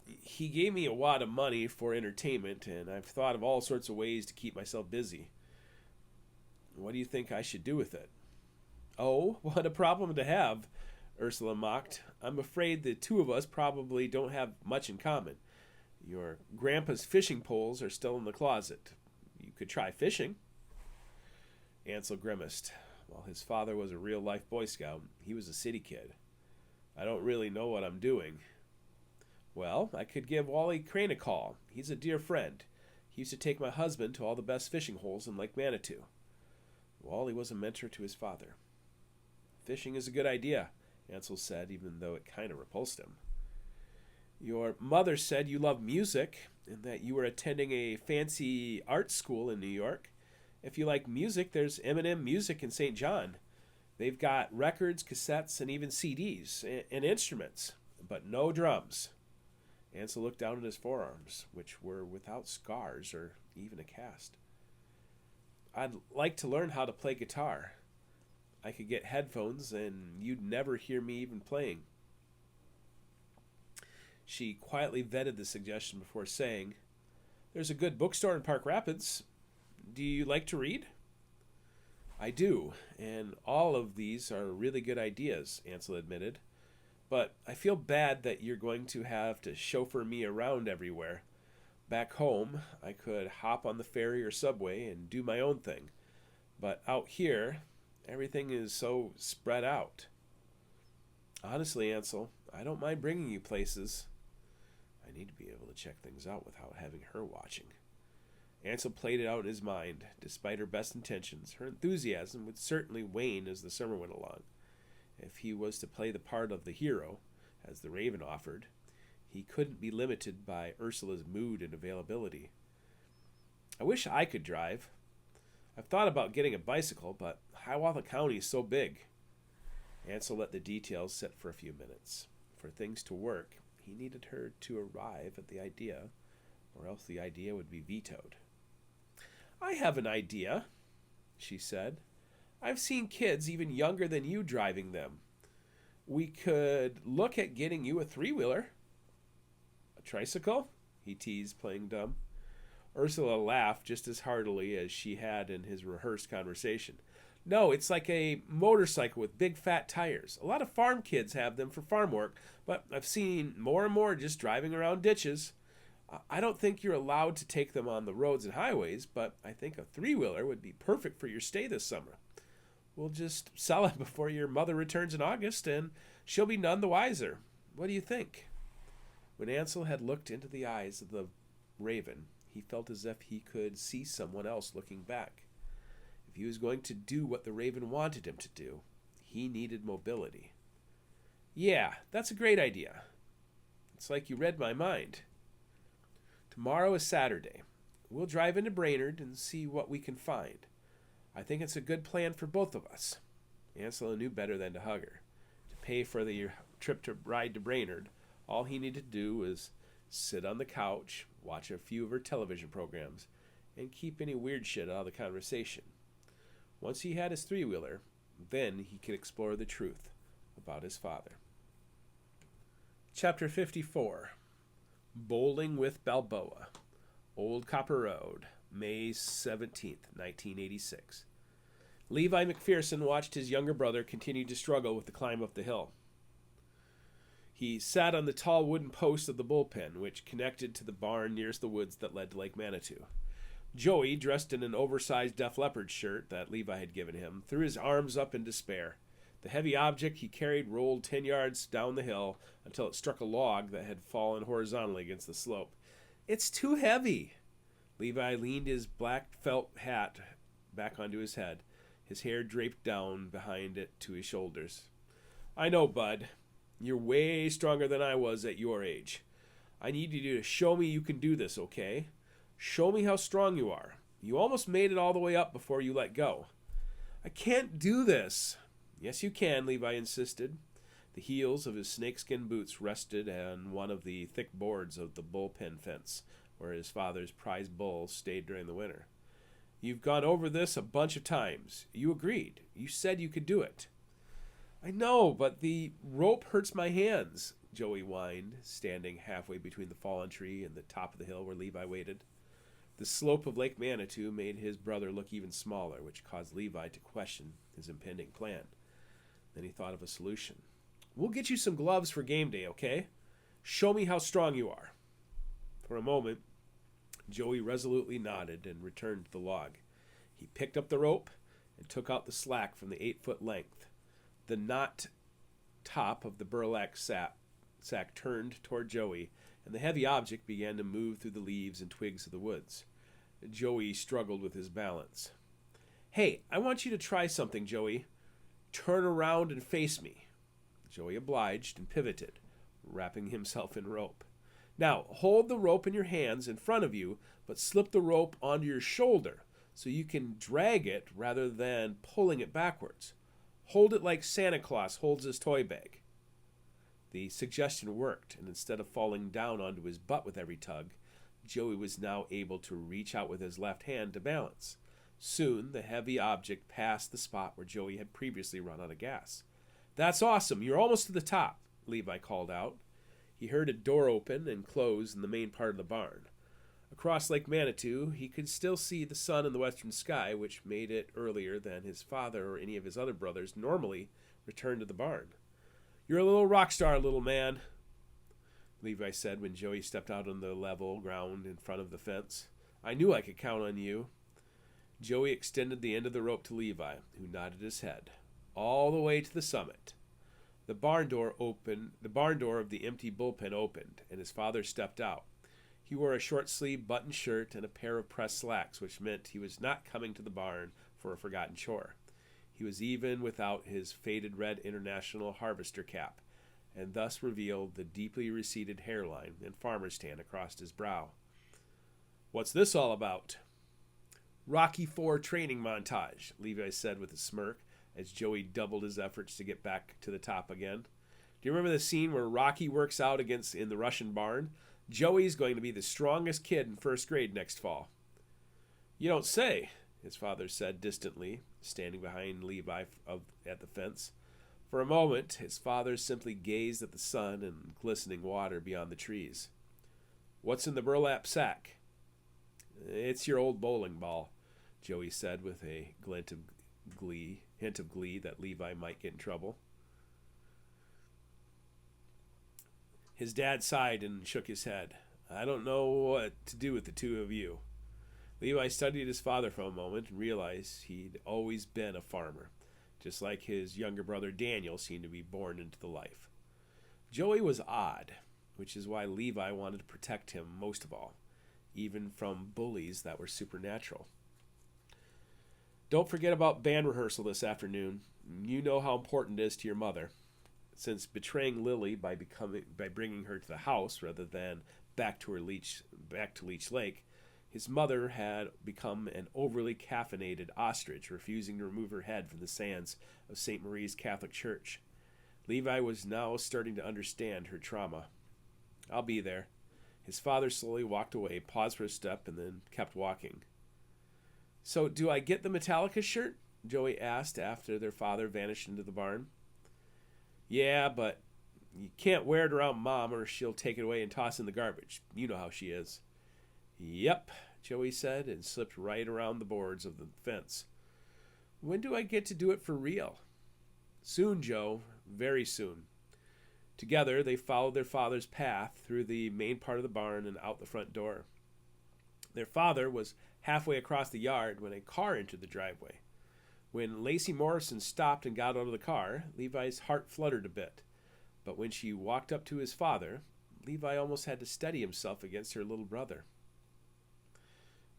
"He gave me a wad of money for entertainment, and I've thought of all sorts of ways to keep myself busy. What do you think I should do with it?" "Oh, what a problem to have," Ursula mocked. "I'm afraid the two of us probably don't have much in common. Your grandpa's fishing poles are still in the closet. You could try fishing." Ansel grimaced. While his father was a real-life Boy Scout, he was a city kid. "I don't really know what I'm doing." "Well, I could give Wally Crane a call. He's a dear friend. He used to take my husband to all the best fishing holes in Lake Manitou." Wally was a mentor to his father. "Fishing is a good idea," Ansel said, even though it kind of repulsed him. "Your mother said you love music and that you were attending a fancy art school in New York. If you like music, there's M&M Music in St. John. They've got records, cassettes, and even CDs, and instruments, but no drums." Ansel looked down at his forearms, which were without scars or even a cast. "I'd like to learn how to play guitar. I could get headphones, and you'd never hear me even playing." She quietly vetted the suggestion before saying, "There's a good bookstore in Park Rapids. Do you like to read?" "I do, and all of these are really good ideas," Ansel admitted. "But I feel bad that you're going to have to chauffeur me around everywhere. Back home, I could hop on the ferry or subway and do my own thing. But out here, everything is so spread out." "Honestly, Ansel, I don't mind bringing you places. I need to be able to check things out without having her watching." Ansel played it out in his mind. Despite her best intentions, her enthusiasm would certainly wane as the summer went along. If he was to play the part of the hero, as the Raven offered, he couldn't be limited by Ursula's mood and availability. "I wish I could drive. I've thought about getting a bicycle, but Hiawatha County is so big." Ansel let the details sit for a few minutes. For things to work, he needed her to arrive at the idea, or else the idea would be vetoed. "I have an idea," she said. "I've seen kids even younger than you driving them. We could look at getting you a three-wheeler." "A tricycle?" he teased, playing dumb. Ursula laughed just as heartily as she had in his rehearsed conversation. "No, it's like a motorcycle with big fat tires. A lot of farm kids have them for farm work, but I've seen more and more just driving around ditches. I don't think you're allowed to take them on the roads and highways, but I think a three-wheeler would be perfect for your stay this summer. We'll just sell it before your mother returns in August, and she'll be none the wiser. What do you think?" When Ansel had looked into the eyes of the Raven, he felt as if he could see someone else looking back. If he was going to do what the Raven wanted him to do, he needed mobility. "Yeah, that's a great idea. It's like you read my mind. Tomorrow is Saturday. We'll drive into Brainerd and see what we can find. I think it's a good plan for both of us." Ansel knew better than to hug her. To pay for the trip to ride to Brainerd, all he needed to do was sit on the couch, watch a few of her television programs, and keep any weird shit out of the conversation. Once he had his three-wheeler, then he could explore the truth about his father. Chapter 54. Bowling with Balboa. Old Copper Road, May 17th, 1986. Levi McPherson watched his younger brother continue to struggle with the climb up the hill. He sat on the tall wooden post of the bullpen, which connected to the barn nearest the woods that led to Lake Manitou. Joey, dressed in an oversized Def Leppard shirt that Levi had given him, threw his arms up in despair. The heavy object he carried rolled 10 yards down the hill until it struck a log that had fallen horizontally against the slope. "It's too heavy." Levi leaned his black felt hat back onto his head, his hair draped down behind it to his shoulders. "I know, bud. You're way stronger than I was at your age. I need you to show me you can do this, okay? Show me how strong you are. You almost made it all the way up before you let go." "I can't do this." "Yes, you can," Levi insisted. The heels of his snakeskin boots rested on one of the thick boards of the bullpen fence, where his father's prize bull stayed during the winter. "You've gone over this a bunch of times. You agreed. You said you could do it." "I know, but the rope hurts my hands," Joey whined, standing halfway between the fallen tree and the top of the hill where Levi waited. The slope of Lake Manitou made his brother look even smaller, which caused Levi to question his impending plan. Then he thought of a solution. "We'll get you some gloves for game day, okay? Show me how strong you are." For a moment, Joey resolutely nodded and returned to the log. He picked up the rope and took out the slack from the 8-foot length. The knot top of the burlap sack turned toward Joey, and the heavy object began to move through the leaves and twigs of the woods. Joey struggled with his balance. "Hey, I want you to try something, Joey. Turn around and face me." Joey obliged and pivoted, wrapping himself in rope. "Now, hold the rope in your hands in front of you, but slip the rope onto your shoulder so you can drag it rather than pulling it backwards. Hold it like Santa Claus holds his toy bag." The suggestion worked, and instead of falling down onto his butt with every tug, Joey was now able to reach out with his left hand to balance. Soon, the heavy object passed the spot where Joey had previously run out of gas. "That's awesome. You're almost to the top," Levi called out. He heard a door open and close in the main part of the barn. Across Lake Manitou, he could still see the sun in the western sky, which made it earlier than his father or any of his other brothers normally returned to the barn. "You're a little rock star, little man," Levi said when Joey stepped out on the level ground in front of the fence. "I knew I could count on you." Joey extended the end of the rope to Levi, who nodded his head. All the way to the summit. The barn door of the empty bullpen opened, and his father stepped out. He wore a short-sleeved button shirt and a pair of pressed slacks, which meant he was not coming to the barn for a forgotten chore. He was even without his faded red International Harvester cap, and thus revealed the deeply receded hairline and farmer's tan across his brow. "What's this all about?" "Rocky IV training montage," Levi said with a smirk, as Joey doubled his efforts to get back to the top again. "Do you remember the scene where Rocky works out in the Russian barn? Joey's going to be the strongest kid in first grade next fall." "You don't say," his father said distantly, standing behind Levi at the fence. For a moment, his father simply gazed at the sun and glistening water beyond the trees. "What's in the burlap sack?" "It's your old bowling ball," Joey said with a hint of glee that Levi might get in trouble. His dad sighed and shook his head. "I don't know what to do with the two of you." Levi studied his father for a moment and realized he'd always been a farmer, just like his younger brother Daniel seemed to be born into the life. Joey was odd, which is why Levi wanted to protect him most of all, even from bullies that were supernatural. "Don't forget about band rehearsal this afternoon. You know how important it is to your mother." Since betraying Lily by bringing her to the house rather than back to Leech Lake, his mother had become an overly caffeinated ostrich, refusing to remove her head from the sands of St. Marie's Catholic Church. Levi was now starting to understand her trauma. "I'll be there." His father slowly walked away, paused for a step, and then kept walking. "So do I get the Metallica shirt?" Joey asked after their father vanished into the barn. "Yeah, but You can't wear it around Mom or she'll take it away and toss it in the garbage. You know how she is. Yep, Joey said and slipped right around the boards of the fence. When do I get to do it for real? Soon, Joe. Very soon. Together, they followed their father's path through the main part of the barn and out the front door. Their father was halfway across the yard when a car entered the driveway. When Lacey Morrison stopped and got out of the car, Levi's heart fluttered a bit. But when she walked up to his father, Levi almost had to steady himself against her little brother.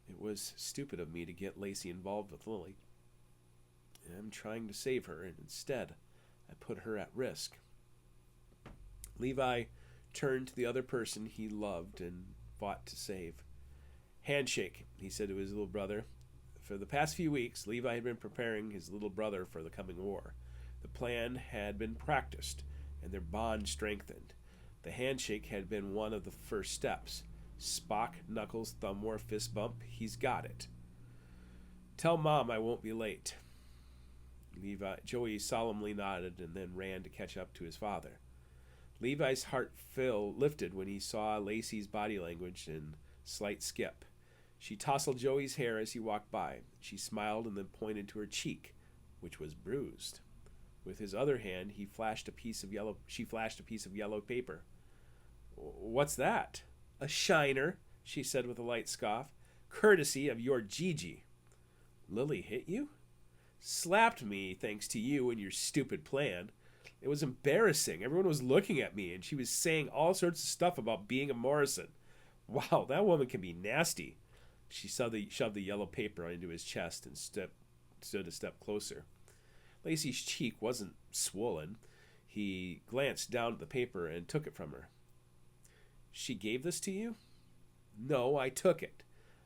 It was stupid of me to get Lacey involved with Lily. I'm trying to save her, and instead, I put her at risk. Levi turned to the other person he loved and fought to save. Handshake, he said to his little brother. For the past few weeks, Levi had been preparing his little brother for the coming war. The plan had been practiced, and their bond strengthened. The handshake had been one of the first steps. Spock, knuckles, thumb war, fist bump, he's got it. Tell Mom I won't be late. Joey solemnly nodded and then ran to catch up to his father. Levi's heart lifted when he saw Lacey's body language and slight skip. She tousled Joey's hair as he walked by. She smiled and then pointed to her cheek, which was bruised. With his other hand, she flashed a piece of yellow paper. What's that? A shiner, she said with a light scoff. Courtesy of your Gigi. Lily hit you? Slapped me thanks to you and your stupid plan. It was embarrassing. Everyone was looking at me, and she was saying all sorts of stuff about being a Morrison. Wow, that woman can be nasty. She shoved the yellow paper into his chest and stood a step closer. Lacey's cheek wasn't swollen. He glanced down at the paper and took it from her. She gave this to you? No, I took it.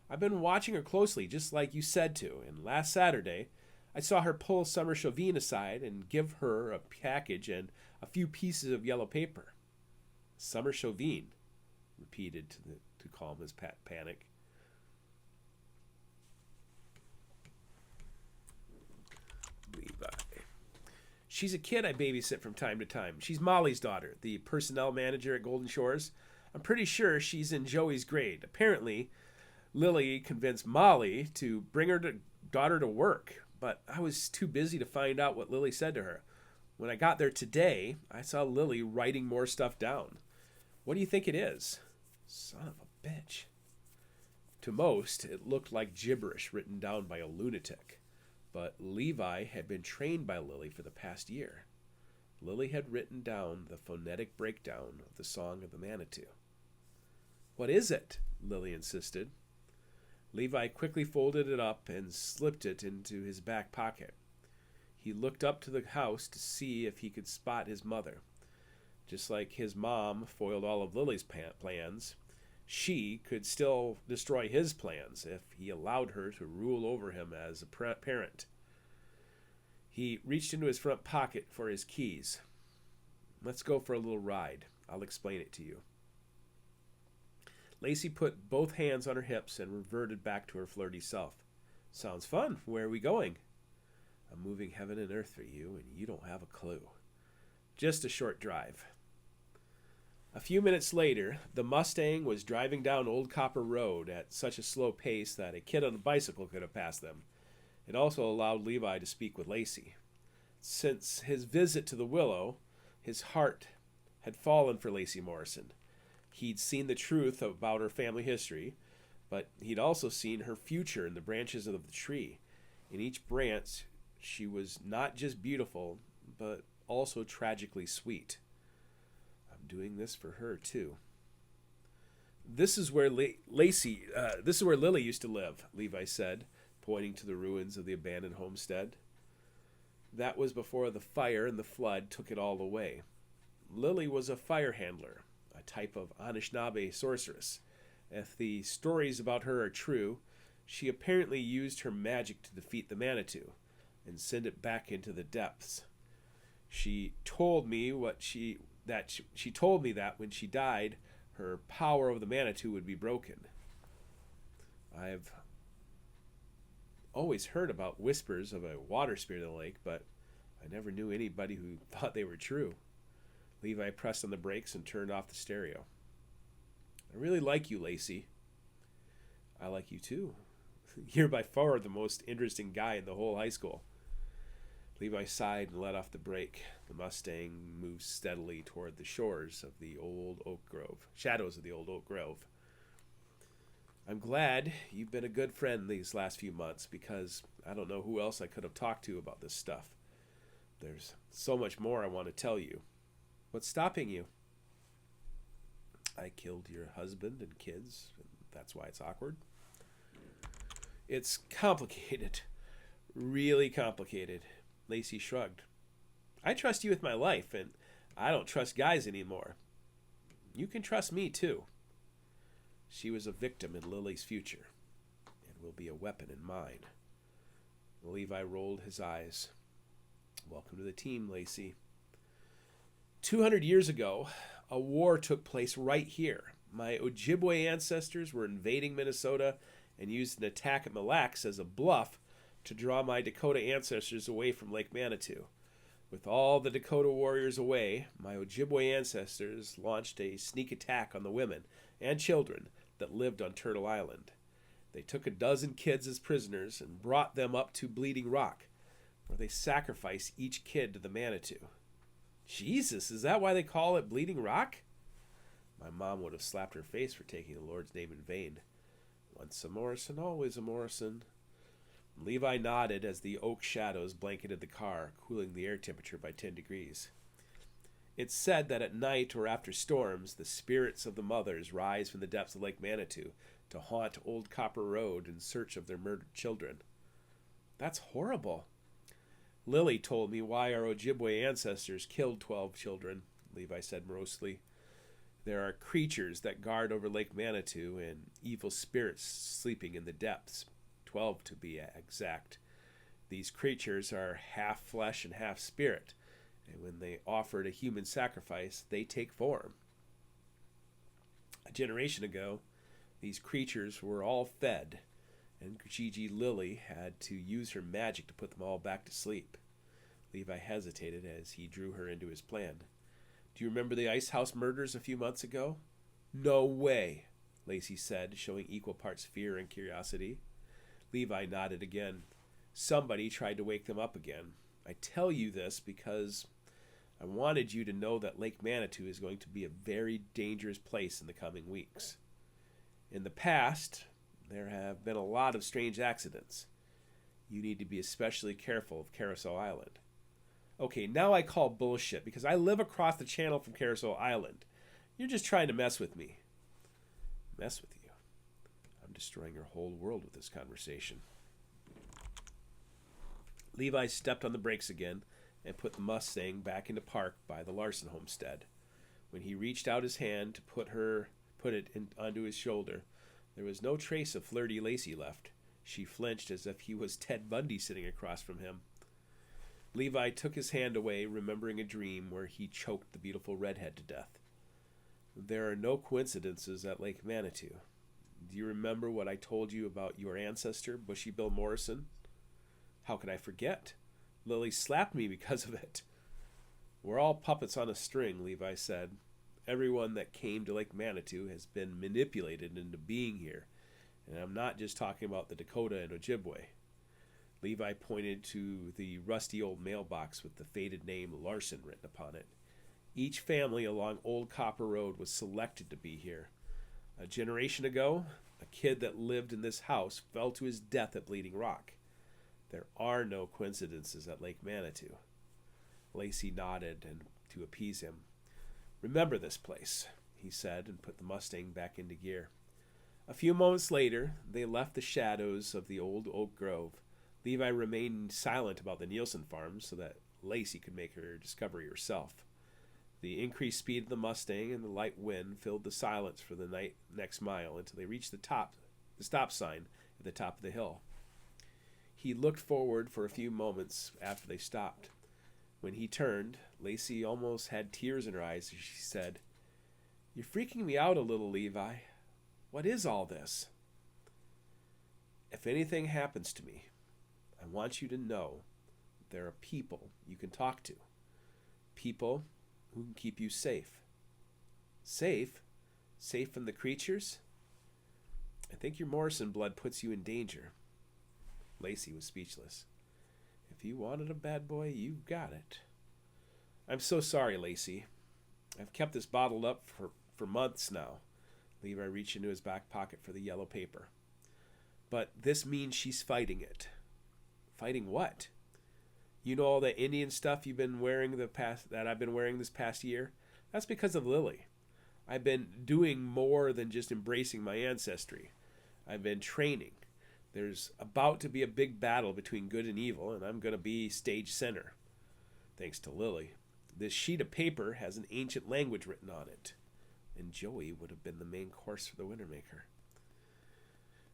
I've been watching her closely, just like you said to, and last Saturday, I saw her pull Summer Chauvin aside and give her a package and a few pieces of yellow paper. Summer Chauvin, repeated to calm his panic. Levi. She's a kid I babysit from time to time. She's Molly's daughter, the personnel manager at Golden Shores. I'm pretty sure she's in Joey's grade. Apparently, Lily convinced Molly to bring her daughter to work, but I was too busy to find out what Lily said to her. When I got there today, I saw Lily writing more stuff down. What do you think it is? Son of a bitch. To most, it looked like gibberish written down by a lunatic. But Levi had been trained by Lily for the past year. Lily had written down the phonetic breakdown of the Song of the Manitou. What is it? Lily insisted. Levi quickly folded it up and slipped it into his back pocket. He looked up to the house to see if he could spot his mother. Just like his mom foiled all of Lily's plans, she could still destroy his plans if he allowed her to rule over him as a parent. He reached into his front pocket for his keys. Let's go for a little ride. I'll explain it to you. Lacey put both hands on her hips and reverted back to her flirty self. Sounds fun. Where are we going? I'm moving heaven and earth for you, and you don't have a clue. Just a short drive. A few minutes later, the Mustang was driving down Old Copper Road at such a slow pace that a kid on a bicycle could have passed them. It also allowed Levi to speak with Lacey. Since his visit to the Willow, his heart had fallen for Lacey Morrison. He'd seen the truth about her family history, but he'd also seen her future in the branches of the tree. In each branch, she was not just beautiful, but also tragically sweet. I'm doing this for her, too. This is where Lily used to live, Levi said, pointing to the ruins of the abandoned homestead. That was before the fire and the flood took it all away. Lily was a fire handler, a type of Anishinaabe sorceress. If the stories about her are true, she apparently used her magic to defeat the Manitou and send it back into the depths. She told me that when she died, her power over the Manitou would be broken. I've always heard about whispers of a water spirit in the lake, but I never knew anybody who thought they were true. Levi pressed on the brakes and turned off the stereo. I really like you, Lacey. I like you too. You're by far the most interesting guy in the whole high school. Levi sighed and let off the brake. The Mustang moved steadily toward the shores of the old oak grove, shadows of the old oak grove. I'm glad you've been a good friend these last few months because I don't know who else I could have talked to about this stuff. There's so much more I want to tell you. What's stopping you? I killed your husband and kids, and that's why it's awkward. It's complicated. Really complicated. Lacey shrugged. I trust you with my life, and I don't trust guys anymore. You can trust me, too. She was a victim in Lily's future, and will be a weapon in mine. Levi rolled his eyes. Welcome to the team, Lacey. 200 years ago, a war took place right here. My Ojibwe ancestors were invading Minnesota and used an attack at Mille Lacs as a bluff to draw my Dakota ancestors away from Lake Manitou. With all the Dakota warriors away, my Ojibwe ancestors launched a sneak attack on the women and children that lived on Turtle Island. They took a dozen kids as prisoners and brought them up to Bleeding Rock, where they sacrificed each kid to the Manitou. Jesus, is that why they call it Bleeding Rock? My mom would have slapped her face for taking the Lord's name in vain. Once a Morrison, always a Morrison. Levi nodded as the oak shadows blanketed the car, cooling the air temperature by 10 degrees. It's said that at night or after storms, the spirits of the mothers rise from the depths of Lake Manitou to haunt Old Copper Road in search of their murdered children. That's horrible. Lily told me why our Ojibwe ancestors killed 12 children, Levi said morosely. There are creatures that guard over Lake Manitou and evil spirits sleeping in the depths, 12 to be exact. These creatures are half flesh and half spirit, and when they offered a human sacrifice, they take form. A generation ago, these creatures were all fed, and Gigi Lily had to use her magic to put them all back to sleep. Levi hesitated as he drew her into his plan. Do you remember the Ice House murders a few months ago? No way, Lacey said, showing equal parts fear and curiosity. Levi nodded again. Somebody tried to wake them up again. I tell you this because I wanted you to know that Lake Manitou is going to be a very dangerous place in the coming weeks. In the past, there have been a lot of strange accidents. You need to be especially careful of Carousel Island. Okay, now I call bullshit because I live across the channel from Carousel Island. You're just trying to mess with me. Mess with you? I'm destroying your whole world with this conversation. Levi stepped on the brakes again and put the Mustang back into park by the Larson homestead. When he reached out his hand to put it onto his shoulder, there was no trace of flirty Lacey left. She flinched as if he was Ted Bundy sitting across from him. Levi took his hand away, remembering a dream where he choked the beautiful redhead to death. There are no coincidences at Lake Manitou. Do you remember what I told you about your ancestor, Bushy Bill Morrison? How could I forget? Lily slapped me because of it. We're all puppets on a string, Levi said. Everyone that came to Lake Manitou has been manipulated into being here, and I'm not just talking about the Dakota and Ojibwe. Levi pointed to the rusty old mailbox with the faded name Larson written upon it. Each family along Old Copper Road was selected to be here. A generation ago, a kid that lived in this house fell to his death at Bleeding Rock. There are no coincidences at Lake Manitou. Lacey nodded and to appease him. Remember this place, he said, and put the Mustang back into gear. A few moments later, they left the shadows of the old oak grove. Levi remained silent about the Nielsen farm so that Lacey could make her discovery herself. The increased speed of the Mustang and the light wind filled the silence for the next mile until they reached the stop sign at the top of the hill. He looked forward for a few moments after they stopped. When he turned, Lacey almost had tears in her eyes as she said, "You're freaking me out a little, Levi. What is all this?" If anything happens to me, I want you to know there are people you can talk to. People Who can keep you safe? Safe? Safe from the creatures? I think your Morrison blood puts you in danger. Lacey was speechless. If you wanted a bad boy, you've got it. I'm so sorry, Lacey. I've kept this bottled up for months now. Levi reached into his back pocket for the yellow paper. But this means she's fighting it. Fighting what? You know all that Indian stuff you've been wearing that I've been wearing this past year? That's because of Lily. I've been doing more than just embracing my ancestry. I've been training. There's about to be a big battle between good and evil, and I'm going to be stage center. Thanks to Lily. This sheet of paper has an ancient language written on it, and Joey would have been the main course for the Wintermaker.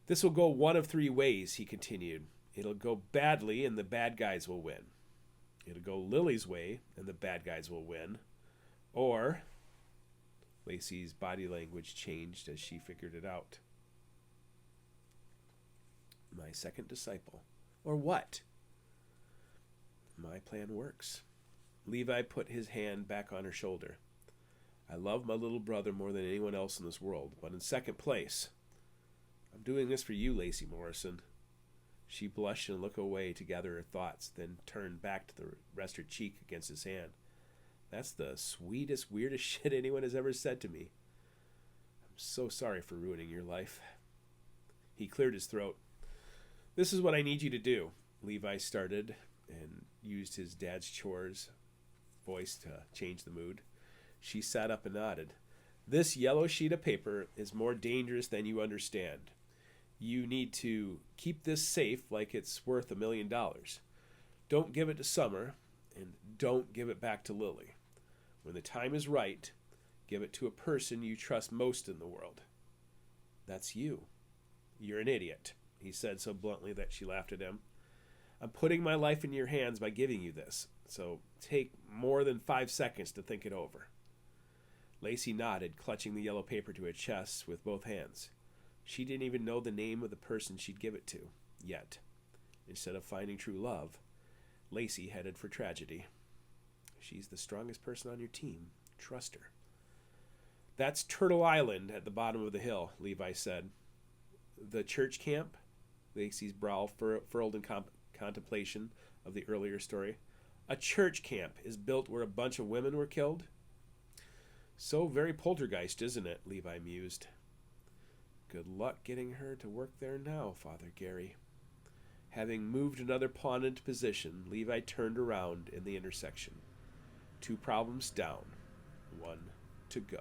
This will go one of three ways, he continued. It'll go badly, and the bad guys will win. It'll go Lily's way, and the bad guys will win. Or... Lacey's body language changed as she figured it out. My second disciple. Or what? My plan works. Levi put his hand back on her shoulder. I love my little brother more than anyone else in this world, but in second place, I'm doing this for you, Lacey Morrison. She blushed and looked away to gather her thoughts, then turned back to rest her cheek against his hand. That's the sweetest, weirdest shit anyone has ever said to me. I'm so sorry for ruining your life. He cleared his throat. This is what I need you to do. Levi started and used his dad's chores voice to change the mood. She sat up and nodded. This yellow sheet of paper is more dangerous than you understand. You need to keep this safe like it's worth $1 million. Don't give it to Summer, and don't give it back to Lily. When the time is right, give it to a person you trust most in the world. That's you. You're an idiot, he said so bluntly that she laughed at him. I'm putting my life in your hands by giving you this, so take more than 5 seconds to think it over. Lacey nodded, clutching the yellow paper to her chest with both hands. She didn't even know the name of the person she'd give it to, yet. Instead of finding true love, Lacey headed for tragedy. She's the strongest person on your team. Trust her. That's Turtle Island at the bottom of the hill, Levi said. The church camp? Lacey's brow furled in contemplation of the earlier story. A church camp is built where a bunch of women were killed? So very poltergeist, isn't it? Levi mused. Good luck getting her to work there now, Father Gary. Having moved another pawn into position, Levi turned around in the intersection. 2 problems down, 1 to go.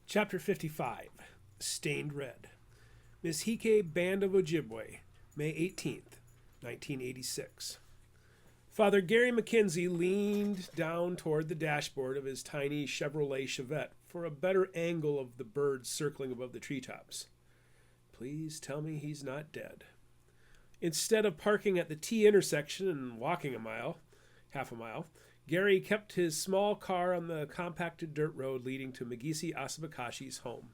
Chapter 55, Stained Red. Miss Hike Band of Ojibwe, May 18th, 1986. Father Gary McKenzie leaned down toward the dashboard of his tiny Chevrolet Chevette for a better angle of the birds circling above the treetops. Please tell me he's not dead. Instead of parking at the T intersection and walking half a mile, Gary kept his small car on the compacted dirt road leading to Megisi Asabakashi's home.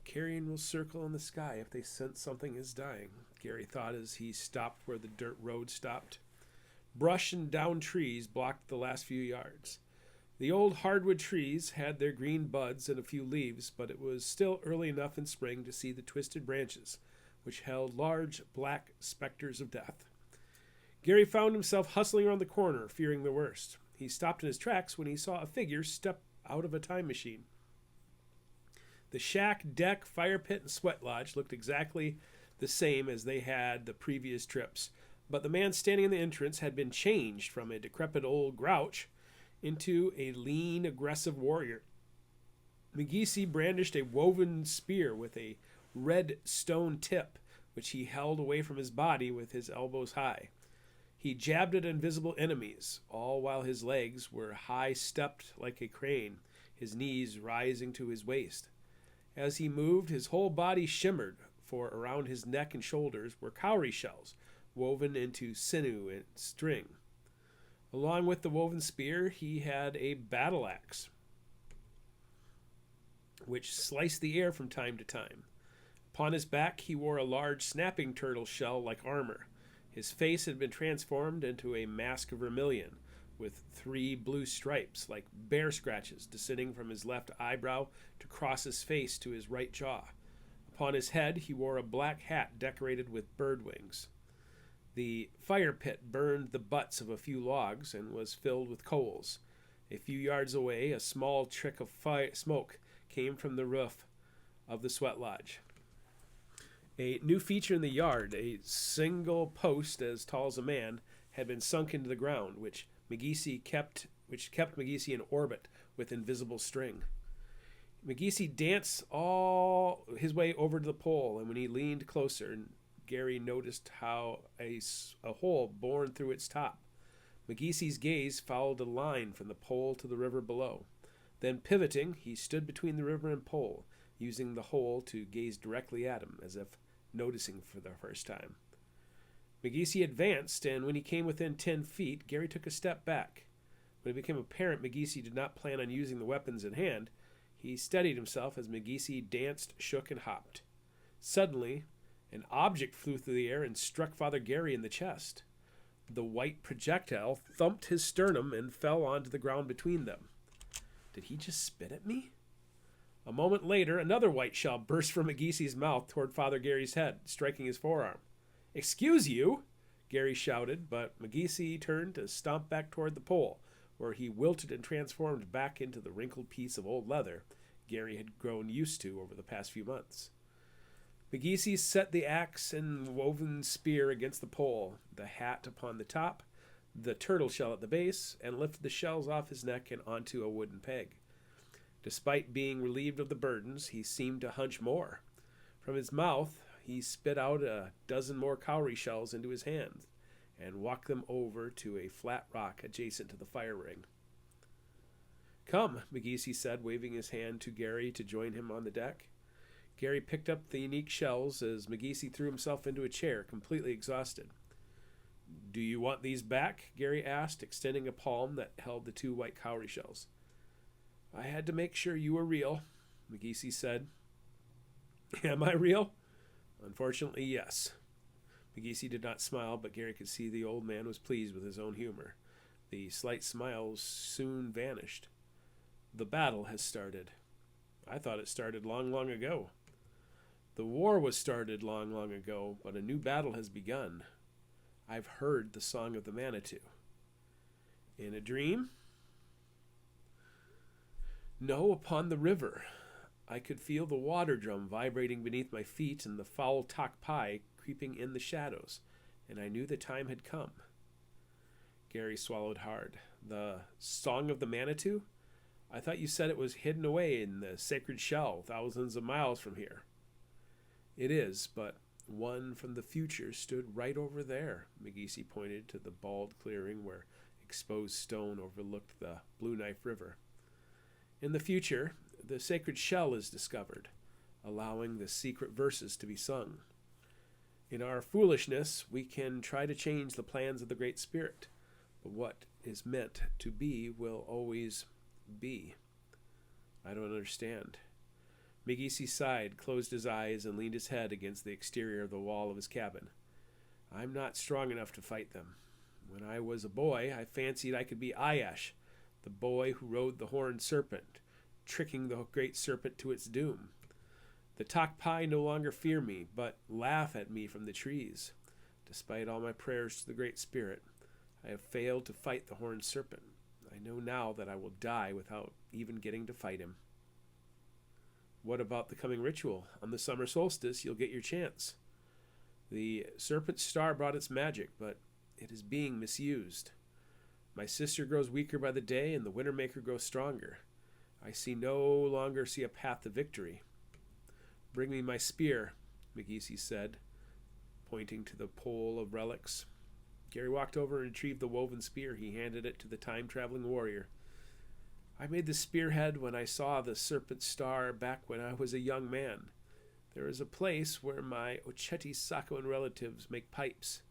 Carrion will circle in the sky if they sense something is dying, Gary thought as he stopped where the dirt road stopped. Brush and downed trees blocked the last few yards. The old hardwood trees had their green buds and a few leaves, but it was still early enough in spring to see the twisted branches, which held large black specters of death. Gary found himself hustling around the corner, fearing the worst. He stopped in his tracks when he saw a figure step out of a time machine. The shack, deck, fire pit, and sweat lodge looked exactly the same as they had the previous trips, but the man standing in the entrance had been changed from a decrepit old grouch into a lean, aggressive warrior. Megisi brandished a woven spear with a red stone tip, which he held away from his body with his elbows high. He jabbed at invisible enemies, all while his legs were high-stepped like a crane, his knees rising to his waist. As he moved, his whole body shimmered, for around his neck and shoulders were cowrie shells, woven into sinew and string. Along with the woven spear, he had a battle axe, which sliced the air from time to time. Upon his back, he wore a large snapping turtle shell like armor. His face had been transformed into a mask of vermilion, with 3 blue stripes like bear scratches descending from his left eyebrow to cross his face to his right jaw. Upon his head he wore a black hat decorated with bird wings. The fire pit burned the butts of a few logs and was filled with coals. A few yards away, a small trick of smoke came from the roof of the sweat lodge. A new feature in the yard, a single post as tall as a man, had been sunk into the ground, which kept McGeesy in orbit with invisible string. McGeesy danced all his way over to the pole, and when he leaned closer, Gary noticed how a hole bored through its top. McGeesy's gaze followed a line from the pole to the river below. Then, pivoting, he stood between the river and pole, using the hole to gaze directly at him, as if noticing for the first time. McGeesy advanced, and when he came within 10 feet, Gary took a step back. When it became apparent McGeesy did not plan on using the weapons in hand, he steadied himself as McGeesy danced, shook, and hopped. Suddenly, an object flew through the air and struck Father Gary in the chest. The white projectile thumped his sternum and fell onto the ground between them. Did he just spit at me? A moment later, another white shell burst from McGeesy's mouth toward Father Gary's head, striking his forearm. "Excuse you!" Gary shouted, but McGeesy turned to stomp back toward the pole, where he wilted and transformed back into the wrinkled piece of old leather Gary had grown used to over the past few months. McGeesy set the axe and woven spear against the pole, the hat upon the top, the turtle shell at the base, and lifted the shells off his neck and onto a wooden peg. Despite being relieved of the burdens, he seemed to hunch more. From his mouth, he spit out a dozen more cowrie shells into his hands and walked them over to a flat rock adjacent to the fire ring. "Come," McGeesy said, waving his hand to Gary to join him on the deck. Gary picked up the unique shells as McGeesy threw himself into a chair, completely exhausted. "Do you want these back?" Gary asked, extending a palm that held the 2 white cowrie shells. "I had to make sure you were real," McGeesy said. "Am I real?" "Unfortunately, yes." McGeesy did not smile, but Gary could see the old man was pleased with his own humor. The slight smile soon vanished. "The battle has started." "I thought it started long, long ago." "The war was started long, long ago, but a new battle has begun. I've heard the song of the Manitou." "In a dream?" "No, upon the river. I could feel the water drum vibrating beneath my feet and the foul tock pie creeping in the shadows, and I knew the time had come." Gary swallowed hard. "The song of the Manitou? I thought you said it was hidden away in the sacred shell thousands of miles from here." "It is, but one from the future stood right over there." McGeesy pointed to the bald clearing where exposed stone overlooked the Blue Knife River. "In the future, the sacred shell is discovered, allowing the secret verses to be sung. In our foolishness, we can try to change the plans of the Great Spirit, but what is meant to be will always be." "I don't understand." McGeesy sighed, closed his eyes, and leaned his head against the exterior of the wall of his cabin. "I'm not strong enough to fight them. When I was a boy, I fancied I could be Ayash, the boy who rode the horned serpent, tricking the great serpent to its doom. The Tokpai no longer fear me, but laugh at me from the trees. Despite all my prayers to the Great Spirit, I have failed to fight the horned serpent. I know now that I will die without even getting to fight him." "What about the coming ritual? On the summer solstice, you'll get your chance." "The serpent star brought its magic, but it is being misused. My sister grows weaker by the day, and the Wintermaker grows stronger. I no longer see a path to victory." "Bring me my spear," McGeesy said, pointing to the pole of relics. Gary walked over and retrieved the woven spear. He handed it to the time-traveling warrior. "I made the spearhead when I saw the serpent star back when I was a young man. There is a place where my Ocheti Sakoan relatives make pipes.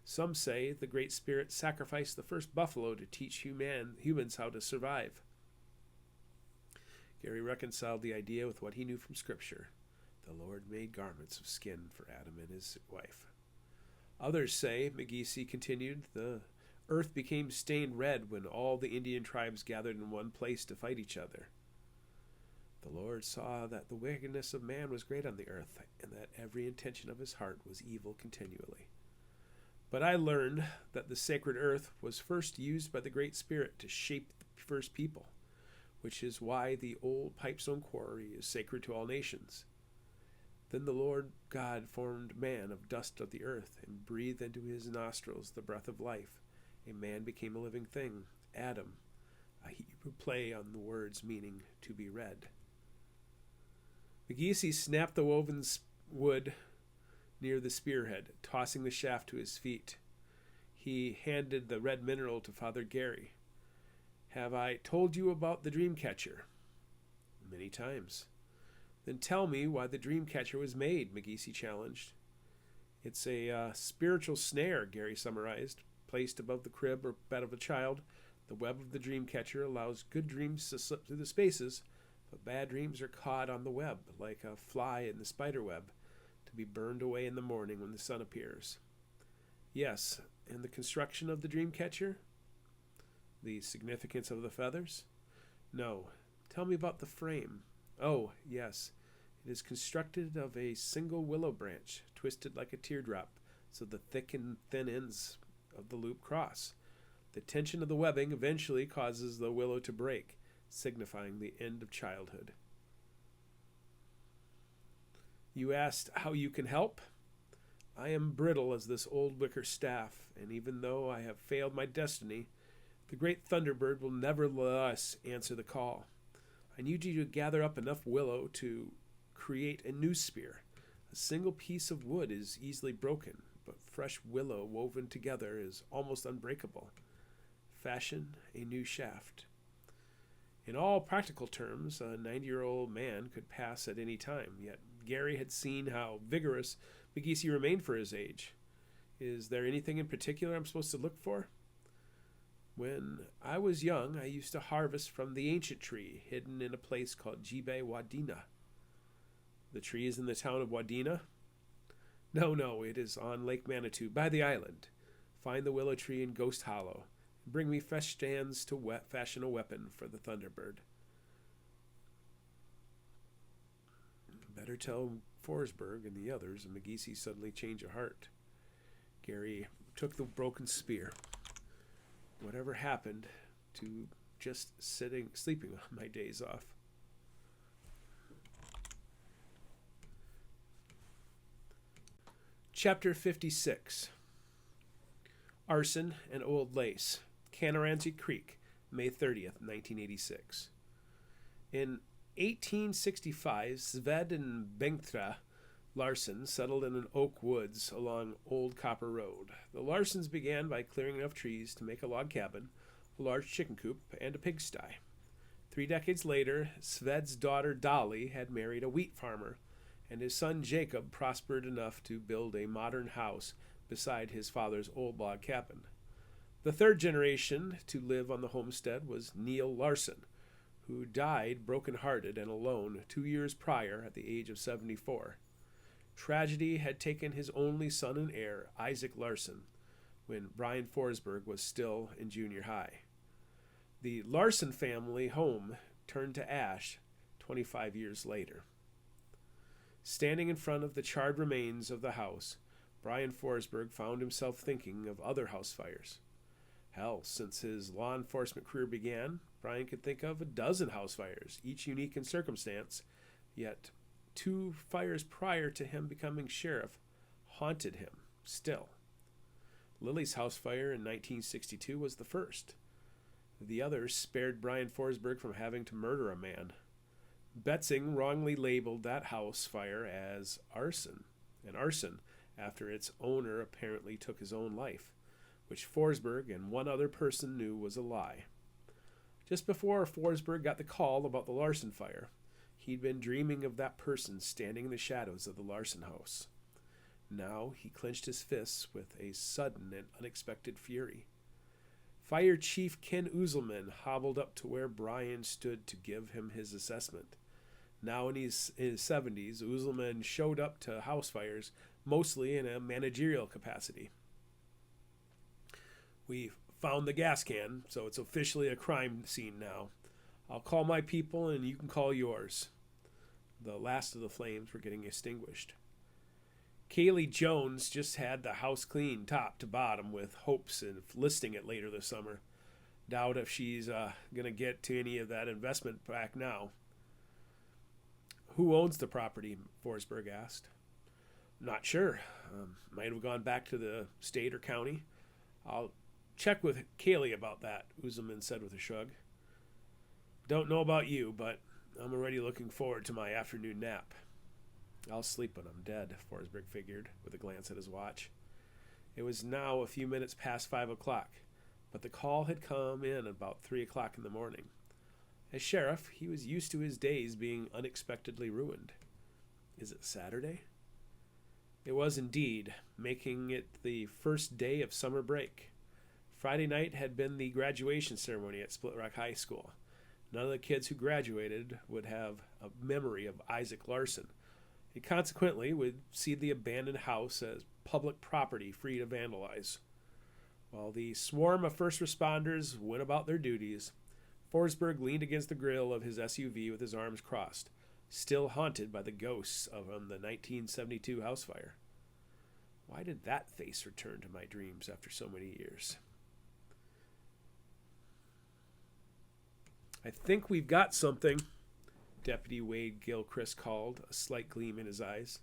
Some say the Great Spirit sacrificed the first buffalo to teach humans how to survive." Gary reconciled the idea with what he knew from Scripture. The Lord made garments of skin for Adam and his wife. "Others say," McGeesy continued, "the earth became stained red when all the Indian tribes gathered in one place to fight each other. The Lord saw that the wickedness of man was great on the earth, and that every intention of his heart was evil continually. But I learned that the sacred earth was first used by the Great Spirit to shape the first people, which is why the old pipestone quarry is sacred to all nations. Then the Lord God formed man of dust of the earth, and breathed into his nostrils the breath of life. A man became a living thing, Adam, a Hebrew play on the words meaning to be read. McGeesy snapped the woven wood near the spearhead, tossing the shaft to his feet. He handed the red mineral to Father Gary. Have I told you about the dream catcher? Many times. Then tell me why the dream catcher was made, McGeesy challenged. It's a spiritual snare, Gary summarized, placed above the crib or bed of a child. The web of the dream catcher allows good dreams to slip through the spaces, but bad dreams are caught on the web, like a fly in the spider web, to be burned away in the morning when the sun appears. Yes, and the construction of the dream catcher? The significance of the feathers? No. Tell me about the frame. Oh, yes. It is constructed of a single willow branch, twisted like a teardrop, so the thick and thin ends of the loop cross. The tension of the webbing eventually causes the willow to break, signifying the end of childhood. You asked how you can help? I am brittle as this old wicker staff, and even though I have failed my destiny, the great Thunderbird will nevertheless answer the call. I need you to gather up enough willow to create a new spear. A single piece of wood is easily broken, but fresh willow woven together is almost unbreakable. Fashion a new shaft. In all practical terms, a 90-year-old man could pass at any time, yet Gary had seen how vigorous McGeesy remained for his age. Is there anything in particular I'm supposed to look for? When I was young, I used to harvest from the ancient tree hidden in a place called Jibe Wadena. The tree is in the town of Wadena? No, it is on Lake Manitou, by the island. Find the willow tree in Ghost Hollow, and bring me fresh stands to fashion a weapon for the Thunderbird. Better tell Forsberg and the others, and McGeesy suddenly changed of heart. Gary took the broken spear. Whatever happened to just sleeping on my days off? Chapter 56. Arson and Old Lace, Canaransi Creek, May 30th, 1986. In 1865, Sved and Bengtra Larson settled in an oak woods along Old Copper Road. The Larsons began by clearing enough trees to make a log cabin, a large chicken coop, and a pigsty. 3 decades later, Sved's daughter Dolly had married a wheat farmer, and his son Jacob prospered enough to build a modern house beside his father's old log cabin. The third generation to live on the homestead was Neil Larson, who died broken-hearted and alone 2 years prior at the age of 74. Tragedy had taken his only son and heir, Isaac Larson, when Brian Forsberg was still in junior high. The Larson family home turned to ash 25 years later. Standing in front of the charred remains of the house, Brian Forsberg found himself thinking of other house fires. Hell, since his law enforcement career began, Brian could think of a dozen house fires, each unique in circumstance, yet 2 fires prior to him becoming sheriff haunted him still. Lily's house fire in 1962 was the first. The others spared Brian Forsberg from having to murder a man. Betzing wrongly labeled that house fire as arson, after its owner apparently took his own life, which Forsberg and one other person knew was a lie. Just before Forsberg got the call about the Larson fire, he'd been dreaming of that person standing in the shadows of the Larson house. Now he clenched his fists with a sudden and unexpected fury. Fire Chief Ken Uzelman hobbled up to where Brian stood to give him his assessment. Now in his 70s, Uzelman showed up to house fires mostly in a managerial capacity. We found the gas can, so it's officially a crime scene now. I'll call my people and you can call yours. The last of the flames were getting extinguished. Kaylee Jones just had the house cleaned top to bottom with hopes of listing it later this summer. Doubt if she's going to get to any of that investment back now. Who owns the property? Forsberg asked. Not sure. Might have gone back to the state or county. I'll check with Kaylee about that, Uzelman said with a shrug. Don't know about you, but I'm already looking forward to my afternoon nap. I'll sleep when I'm dead, Forsberg figured, with a glance at his watch. It was now a few minutes past 5 o'clock, but the call had come in about 3 o'clock in the morning. As sheriff, he was used to his days being unexpectedly ruined. Is it Saturday? It was indeed, making it the first day of summer break. Friday night had been the graduation ceremony at Split Rock High School. None of the kids who graduated would have a memory of Isaac Larson, and consequently would see the abandoned house as public property free to vandalize. While the swarm of first responders went about their duties, Forsberg leaned against the grill of his SUV with his arms crossed, still haunted by the ghosts of the 1972 house fire. Why did that face return to my dreams after so many years? I think we've got something, Deputy Wade Gilchrist called, a slight gleam in his eyes.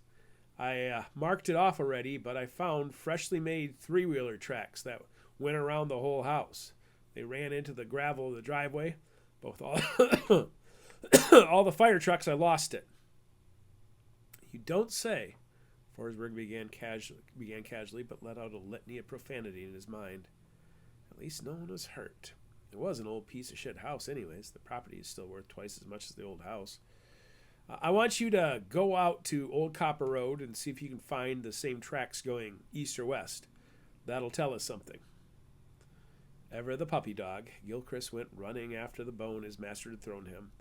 I marked it off already, but I found freshly made three-wheeler tracks that went around the whole house. They ran into the gravel of the driveway. All the fire trucks, I lost it. You don't say, Forsberg began casually, but let out a litany of profanity in his mind. At least no one was hurt. It was an old piece of shit house anyways. The property is still worth twice as much as the old house. I want you to go out to Old Copper Road and see if you can find the same tracks going east or west. That'll tell us something. Ever the puppy dog, Gilchrist went running after the bone his master had thrown him.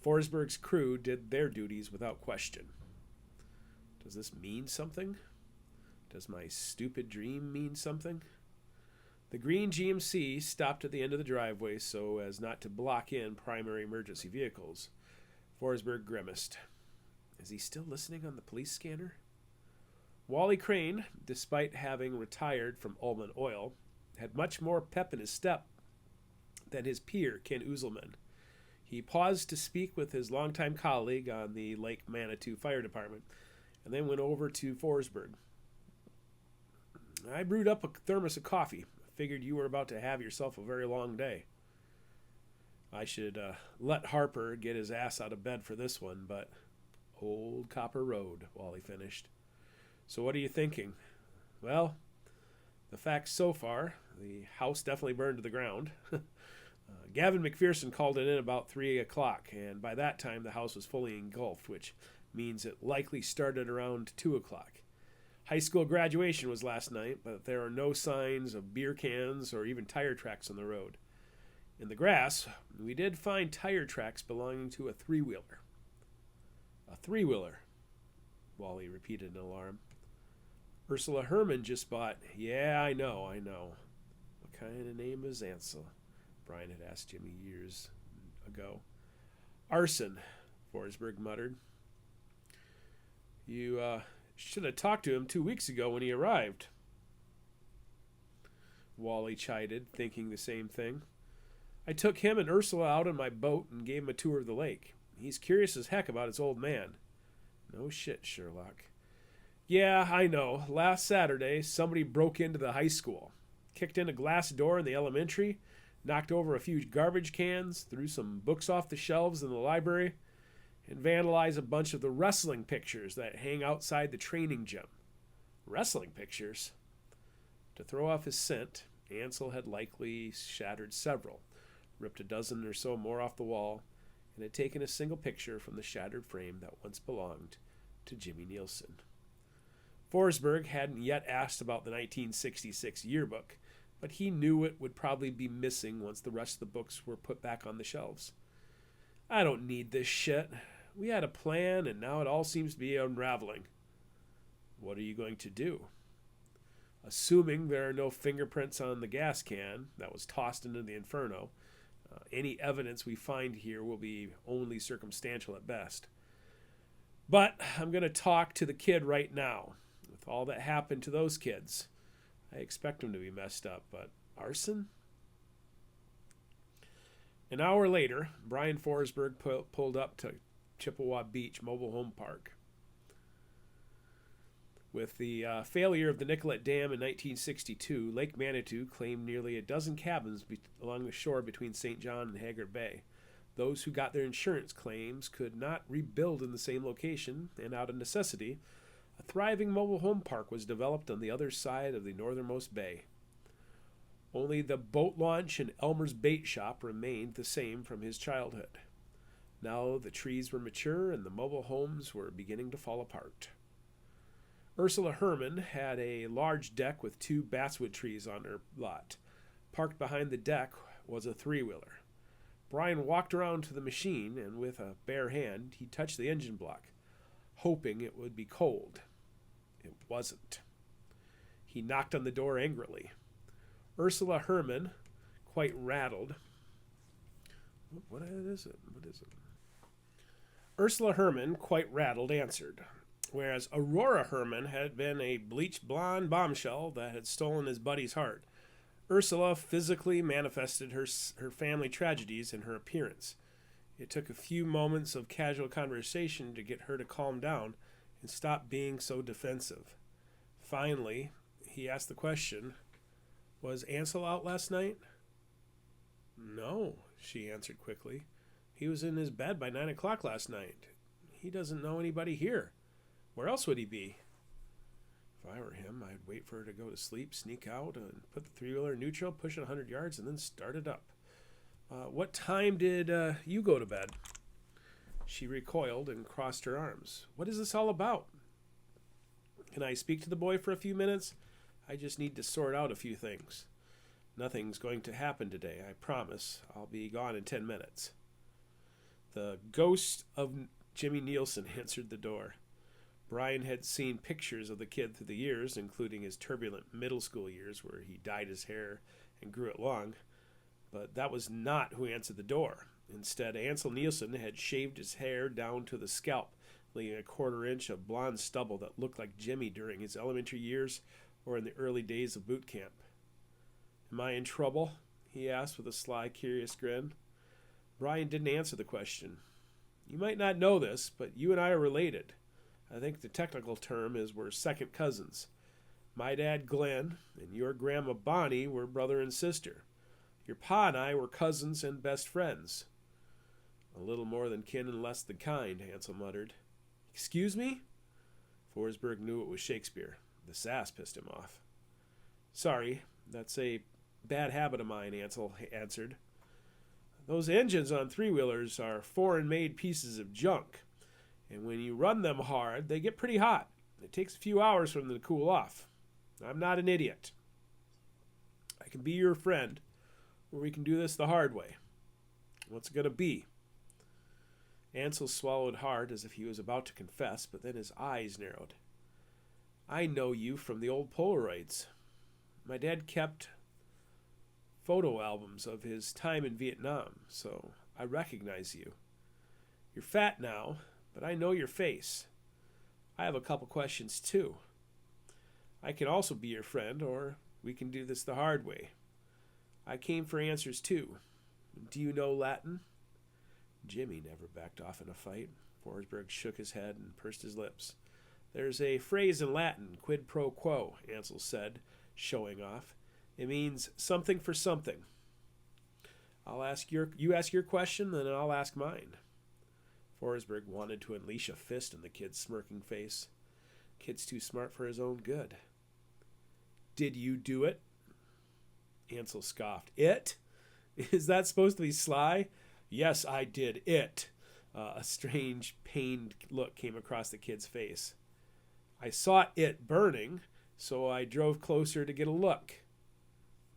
Forsberg's crew did their duties without question. Does this mean something? Does my stupid dream mean something? The green GMC stopped at the end of the driveway so as not to block in primary emergency vehicles. Forsberg grimaced. Is he still listening on the police scanner? Wally Crane, despite having retired from Ullman Oil, had much more pep in his step than his peer, Ken Uzelman. He paused to speak with his longtime colleague on the Lake Manitou Fire Department, and then went over to Forsberg. I brewed up a thermos of coffee. Figured you were about to have yourself a very long day. I should let Harper get his ass out of bed for this one, but Old Copper Road, Wally finished. So what are you thinking? Well, the facts so far, the house definitely burned to the ground. Gavin McPherson called it in about 3 o'clock, and by that time the house was fully engulfed, which means it likely started around 2 o'clock. High school graduation was last night, but there are no signs of beer cans or even tire tracks on the road. In the grass, we did find tire tracks belonging to a three-wheeler. A three-wheeler, Wally repeated in alarm. Ursula Herman just bought. Yeah, I know. What kind of name is Ansel? Brian had asked Jimmy years ago. Arson, Forsberg muttered. You, should have talked to him 2 weeks ago when he arrived. Wally chided, thinking the same thing. I took him and Ursula out on my boat and gave him a tour of the lake. He's curious as heck about his old man. No shit, Sherlock. Yeah, I know. Last Saturday, somebody broke into the high school, kicked in a glass door in the elementary, knocked over a few garbage cans, threw some books off the shelves in the library, and vandalize a bunch of the wrestling pictures that hang outside the training gym. Wrestling pictures? To throw off his scent, Ansel had likely shattered several, ripped a dozen or so more off the wall, and had taken a single picture from the shattered frame that once belonged to Jimmy Nielsen. Forsberg hadn't yet asked about the 1966 yearbook, but he knew it would probably be missing once the rest of the books were put back on the shelves. I don't need this shit. We had a plan, and now it all seems to be unraveling. What are you going to do? Assuming there are no fingerprints on the gas can that was tossed into the inferno, any evidence we find here will be only circumstantial at best. But I'm going to talk to the kid right now. With all that happened to those kids, I expect them to be messed up, but arson? An hour later, Brian Forsberg pulled up to Chippewa Beach Mobile Home Park. With the failure of the Nicollet Dam in 1962, Lake Manitou claimed nearly a dozen cabins along the shore between St. John and Haggard Bay. Those who got their insurance claims could not rebuild in the same location, and out of necessity, a thriving mobile home park was developed on the other side of the northernmost bay. Only the boat launch and Elmer's bait shop remained the same from his childhood. Now the trees were mature and the mobile homes were beginning to fall apart. Ursula Herman had a large deck with 2 basswood trees on her lot. Parked behind the deck was a 3-wheeler. Brian walked around to the machine, and with a bare hand, he touched the engine block, hoping it would be cold. It wasn't. He knocked on the door angrily. Ursula Herman, quite rattled. What is it? Ursula Herman, quite rattled, answered, whereas Aurora Herman had been a bleached blonde bombshell that had stolen his buddy's heart. Ursula physically manifested her family tragedies in her appearance. It took a few moments of casual conversation to get her to calm down and stop being so defensive. Finally, he asked the question, "Was Ansel out last night?" "No," she answered quickly. "He was in his bed by 9 o'clock last night. He doesn't know anybody here. Where else would he be?" If I were him, I'd wait for her to go to sleep, sneak out, and put the 3-wheeler in neutral, push it 100 yards, and then start it up. What time did you go to bed?" She recoiled and crossed her arms. "What is this all about? Can I speak to the boy for a few minutes? I just need to sort out a few things. Nothing's going to happen today, I promise. I'll be gone in 10 minutes. The ghost of Jimmy Nielsen answered the door. Brian had seen pictures of the kid through the years, including his turbulent middle school years where he dyed his hair and grew it long. But that was not who answered the door. Instead, Ansel Nielsen had shaved his hair down to the scalp, leaving a 1/4 inch of blonde stubble that looked like Jimmy during his elementary years or in the early days of boot camp. "Am I in trouble?" he asked with a sly, curious grin. Brian didn't answer the question. "You might not know this, but you and I are related. I think the technical term is we're second cousins. My dad, Glenn, and your grandma, Bonnie, were brother and sister. Your pa and I were cousins and best friends." "A little more than kin and less than kind," Ansel muttered. "Excuse me?" Forsberg knew it was Shakespeare. The sass pissed him off. "Sorry, that's a bad habit of mine," Ansel answered. "Those engines on 3-wheelers are foreign-made pieces of junk. And when you run them hard, they get pretty hot. It takes a few hours for them to cool off. I'm not an idiot. I can be your friend, or we can do this the hard way. What's it going to be?" Ansel swallowed hard as if he was about to confess, but then his eyes narrowed. "I know you from the old Polaroids. My dad kept photo albums of his time in Vietnam, so I recognize you. You're fat now, but I know your face. I have a couple questions, too. I can also be your friend, or we can do this the hard way. I came for answers, too. Do you know Latin?" Jimmy never backed off in a fight. Forsberg shook his head and pursed his lips. "There's a phrase in Latin, quid pro quo," Ansel said, showing off. "It means something for something. You ask your question, then I'll ask mine." Forsberg wanted to unleash a fist in the kid's smirking face. Kid's too smart for his own good. "Did you do it?" Ansel scoffed. "It? Is that supposed to be sly?" "Yes, I did it." A strange, pained look came across the kid's face. "I saw it burning, so I drove closer to get a look."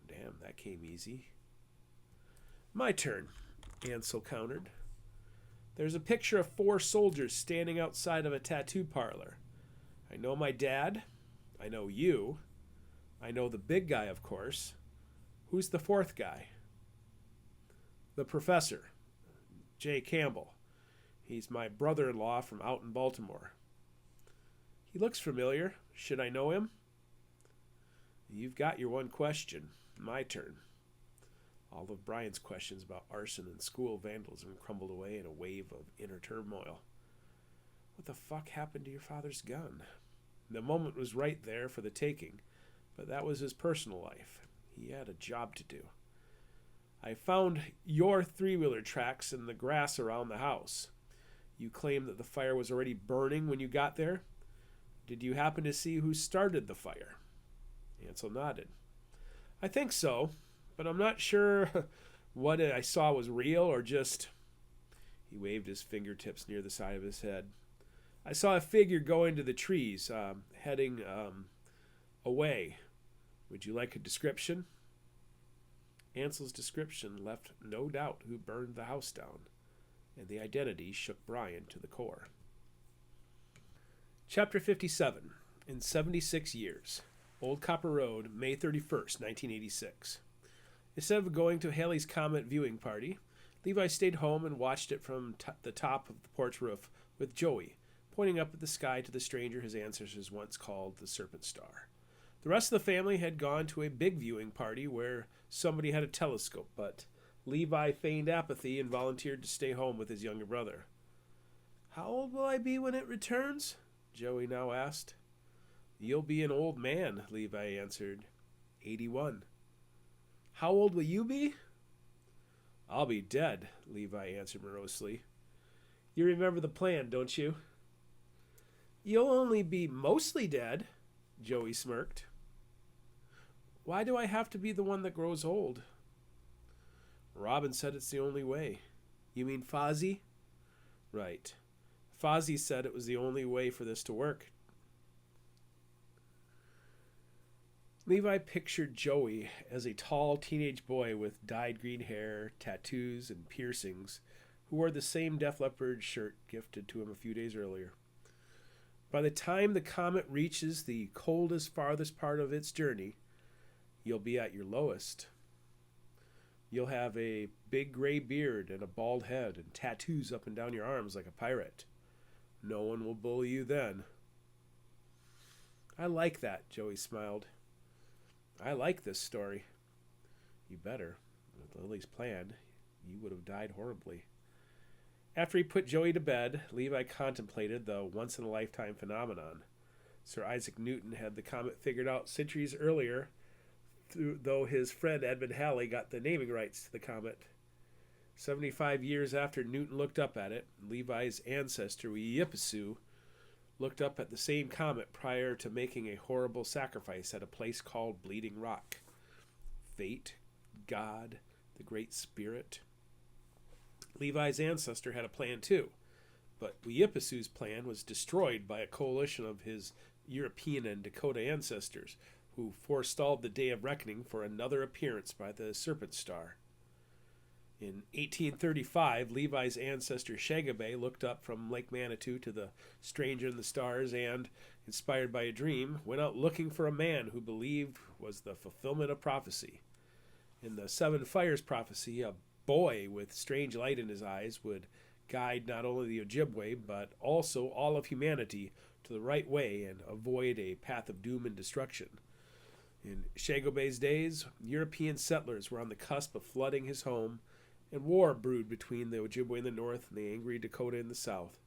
"Damn, that came easy." "My turn," Ansel countered. "There's a picture of 4 soldiers standing outside of a tattoo parlor. I know my dad. I know you. I know the big guy, of course. Who's the fourth guy? The professor, Jay Campbell. He's my brother-in-law from out in Baltimore. He looks familiar. Should I know him? You've got your one question. My turn. All of Brian's questions about arson and school vandalism crumbled away in a wave of inner turmoil. What the fuck happened to your father's gun? The moment was right there for the taking, but that was his personal life. He had a job to do. I found your three-wheeler tracks in the grass around the house. You claim that the fire was already burning when you got there? Did you happen to see who started the fire? Ansel nodded. I think so, but I'm not sure what I saw was real or just... He waved his fingertips near the side of his head. I saw a figure go into the trees, heading away. Would you like a description? Ansel's description left no doubt who burned the house down, and the identity shook Brian to the core. Chapter 57. In 76 Years. Old Copper Road, May 31st, 1986. Instead of going to Halley's Comet viewing party, Levi stayed home and watched it from the top of the porch roof with Joey, pointing up at the sky to the stranger his ancestors once called the Serpent Star. The rest of the family had gone to a big viewing party where somebody had a telescope, but Levi feigned apathy and volunteered to stay home with his younger brother. How old will I be when it returns? Joey now asked. You'll be an old man, Levi answered. 81. How old will you be? I'll be dead, Levi answered morosely. You remember the plan, don't you? You'll only be mostly dead, Joey smirked. Why do I have to be the one that grows old? Robin said it's the only way. You mean Fozzie? Right. Fozzie said it was the only way for this to work. Levi pictured Joey as a tall teenage boy with dyed green hair, tattoos, and piercings, who wore the same Def Leppard shirt gifted to him a few days earlier. By the time the comet reaches the coldest, farthest part of its journey, you'll be at your lowest. You'll have a big gray beard and a bald head and tattoos up and down your arms like a pirate. No one will bully you then. I like that, Joey smiled. I like this story. You better. With Lily's plan, you would have died horribly. After he put Joey to bed, Levi contemplated the once-in-a-lifetime phenomenon. Sir Isaac Newton had the comet figured out centuries earlier, though his friend Edmund Halley got the naming rights to the comet. 75 years after Newton looked up at it, Levi's ancestor, Yippisu, looked up at the same comet prior to making a horrible sacrifice at a place called Bleeding Rock. Fate, God, the Great Spirit. Levi's ancestor had a plan too, but Yipisu's plan was destroyed by a coalition of his European and Dakota ancestors, who forestalled the day of reckoning for another appearance by the Serpent Star. In 1835, Levi's ancestor Shagabay looked up from Lake Manitou to the stranger in the stars and, inspired by a dream, went out looking for a man who believed was the fulfillment of prophecy. In the Seven Fires prophecy, a boy with strange light in his eyes would guide not only the Ojibwe, but also all of humanity to the right way and avoid a path of doom and destruction. In Shagobay's days, European settlers were on the cusp of flooding his home, and war brewed between the Ojibwe in the north and the angry Dakota in the south.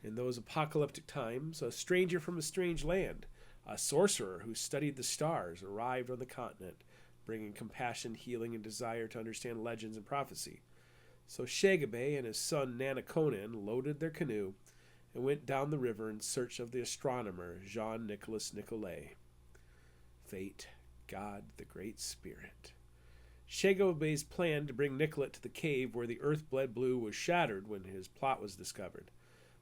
In those apocalyptic times, a stranger from a strange land, a sorcerer who studied the stars, arrived on the continent, bringing compassion, healing, and desire to understand legends and prophecy. So Shagabay and his son Nanakonan loaded their canoe and went down the river in search of the astronomer Jean-Nicolas Nicolet. Fate, God, the Great Spirit. Shagobay's plan to bring Nicolet to the cave where the earth bled blue was shattered when his plot was discovered.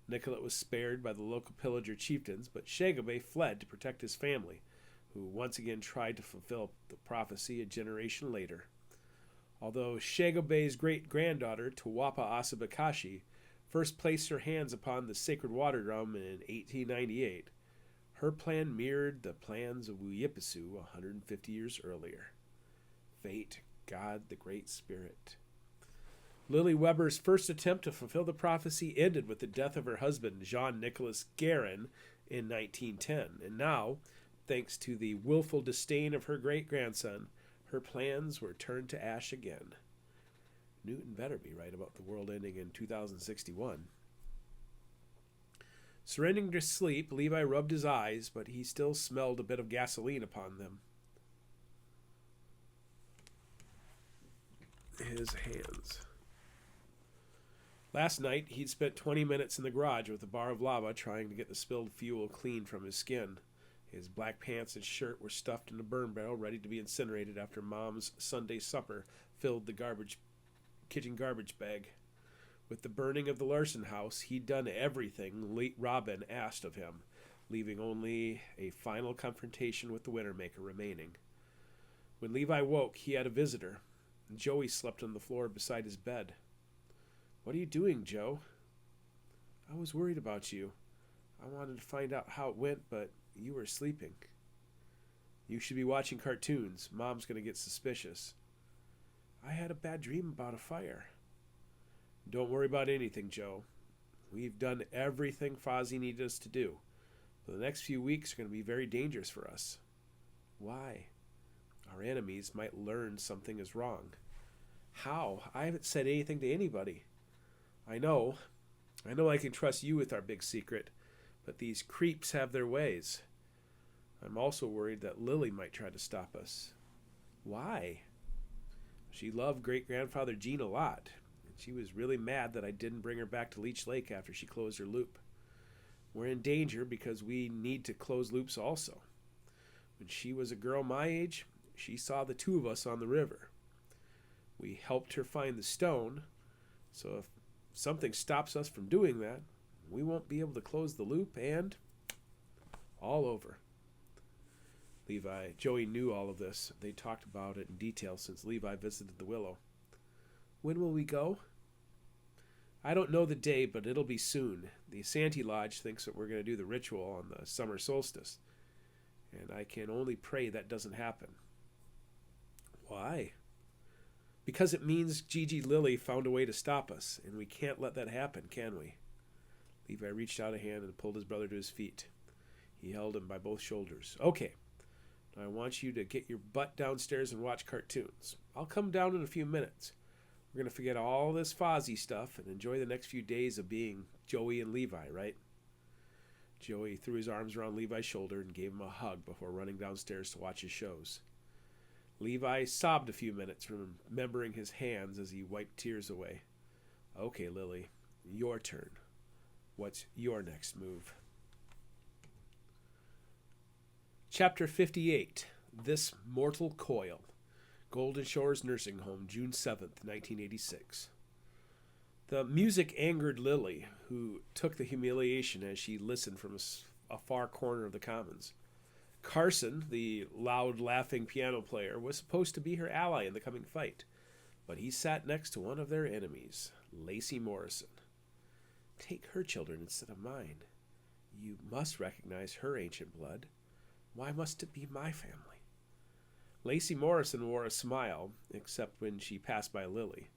Nicolet was spared by the local pillager chieftains, but Shagobay fled to protect his family, who once again tried to fulfill the prophecy a generation later. Although Shagobay's great-granddaughter, Tuwapa Asabakashi, first placed her hands upon the sacred water drum in 1898, Her plan mirrored the plans of Uyipisu 150 years earlier. Fate, God, the Great Spirit. Lily Weber's first attempt to fulfill the prophecy ended with the death of her husband, Jean-Nicolas Guérin, in 1910. And now, thanks to the willful disdain of her great-grandson, her plans were turned to ash again. Newton better be right about the world ending in 2061. Surrendering to sleep, Levi rubbed his eyes, but he still smelled a bit of gasoline upon them. His hands. Last night, he'd spent 20 minutes in the garage with a bar of lava trying to get the spilled fuel clean from his skin. His black pants and shirt were stuffed in a burn barrel, ready to be incinerated after Mom's Sunday supper filled the kitchen garbage bag. With the burning of the Larson house, he'd done everything Robin asked of him, leaving only a final confrontation with the Wintermaker remaining. When Levi woke, he had a visitor. Joey slept on the floor beside his bed. "What are you doing, Joe?" "I was worried about you. I wanted to find out how it went, but you were sleeping." "You should be watching cartoons. Mom's going to get suspicious." "I had a bad dream about a fire." "Don't worry about anything, Joe. We've done everything Fozzie needed us to do. But the next few weeks are going to be very dangerous for us." "Why?" "Our enemies might learn something is wrong." "How? I haven't said anything to anybody." I know I can trust you with our big secret, but these creeps have their ways. I'm also worried that Lily might try to stop us." "Why?" "She loved great-grandfather Gene a lot, and she was really mad that I didn't bring her back to Leech Lake after she closed her loop. We're in danger because we need to close loops also. When she was a girl my age, she saw the two of us on the river. We helped her find the stone, so if something stops us from doing that, we won't be able to close the loop, and all over." Joey knew all of this. They talked about it in detail since Levi visited the Willow. "When will we go?" "I don't know the day, but it'll be soon. The Santee Lodge thinks that we're going to do the ritual on the summer solstice, and I can only pray that doesn't happen." "Why?" "Because it means Gigi Lily found a way to stop us, and we can't let that happen, can we?" Levi reached out a hand and pulled his brother to his feet. He held him by both shoulders. "Okay, now I want you to get your butt downstairs and watch cartoons. I'll come down in a few minutes. We're going to forget all this Fozzie stuff and enjoy the next few days of being Joey and Levi, right?" Joey threw his arms around Levi's shoulder and gave him a hug before running downstairs to watch his shows. Levi sobbed a few minutes, remembering his hands as he wiped tears away. "Okay, Lily, your turn. What's your next move?" Chapter 58, This Mortal Coil. Golden Shores Nursing Home, June 7th, 1986. The music angered Lily, who took the humiliation as she listened from a far corner of the Commons. Carson, the loud, laughing piano player, was supposed to be her ally in the coming fight, but he sat next to one of their enemies, Lacey Morrison. "Take her children instead of mine. You must recognize her ancient blood. Why must it be my family?" Lacey Morrison wore a smile, except when she passed by Lily.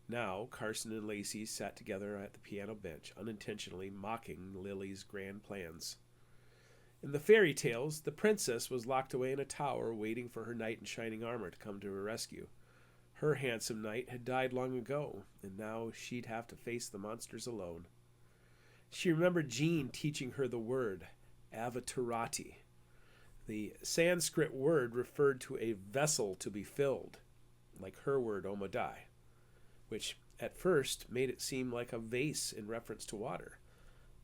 Now, Carson and Lacey sat together at the piano bench, unintentionally mocking Lily's grand plans. In the fairy tales, the princess was locked away in a tower waiting for her knight in shining armor to come to her rescue. Her handsome knight had died long ago, and now she'd have to face the monsters alone. She remembered Jean teaching her the word, avatarati. The Sanskrit word referred to a vessel to be filled, like her word omadai, which at first made it seem like a vase in reference to water.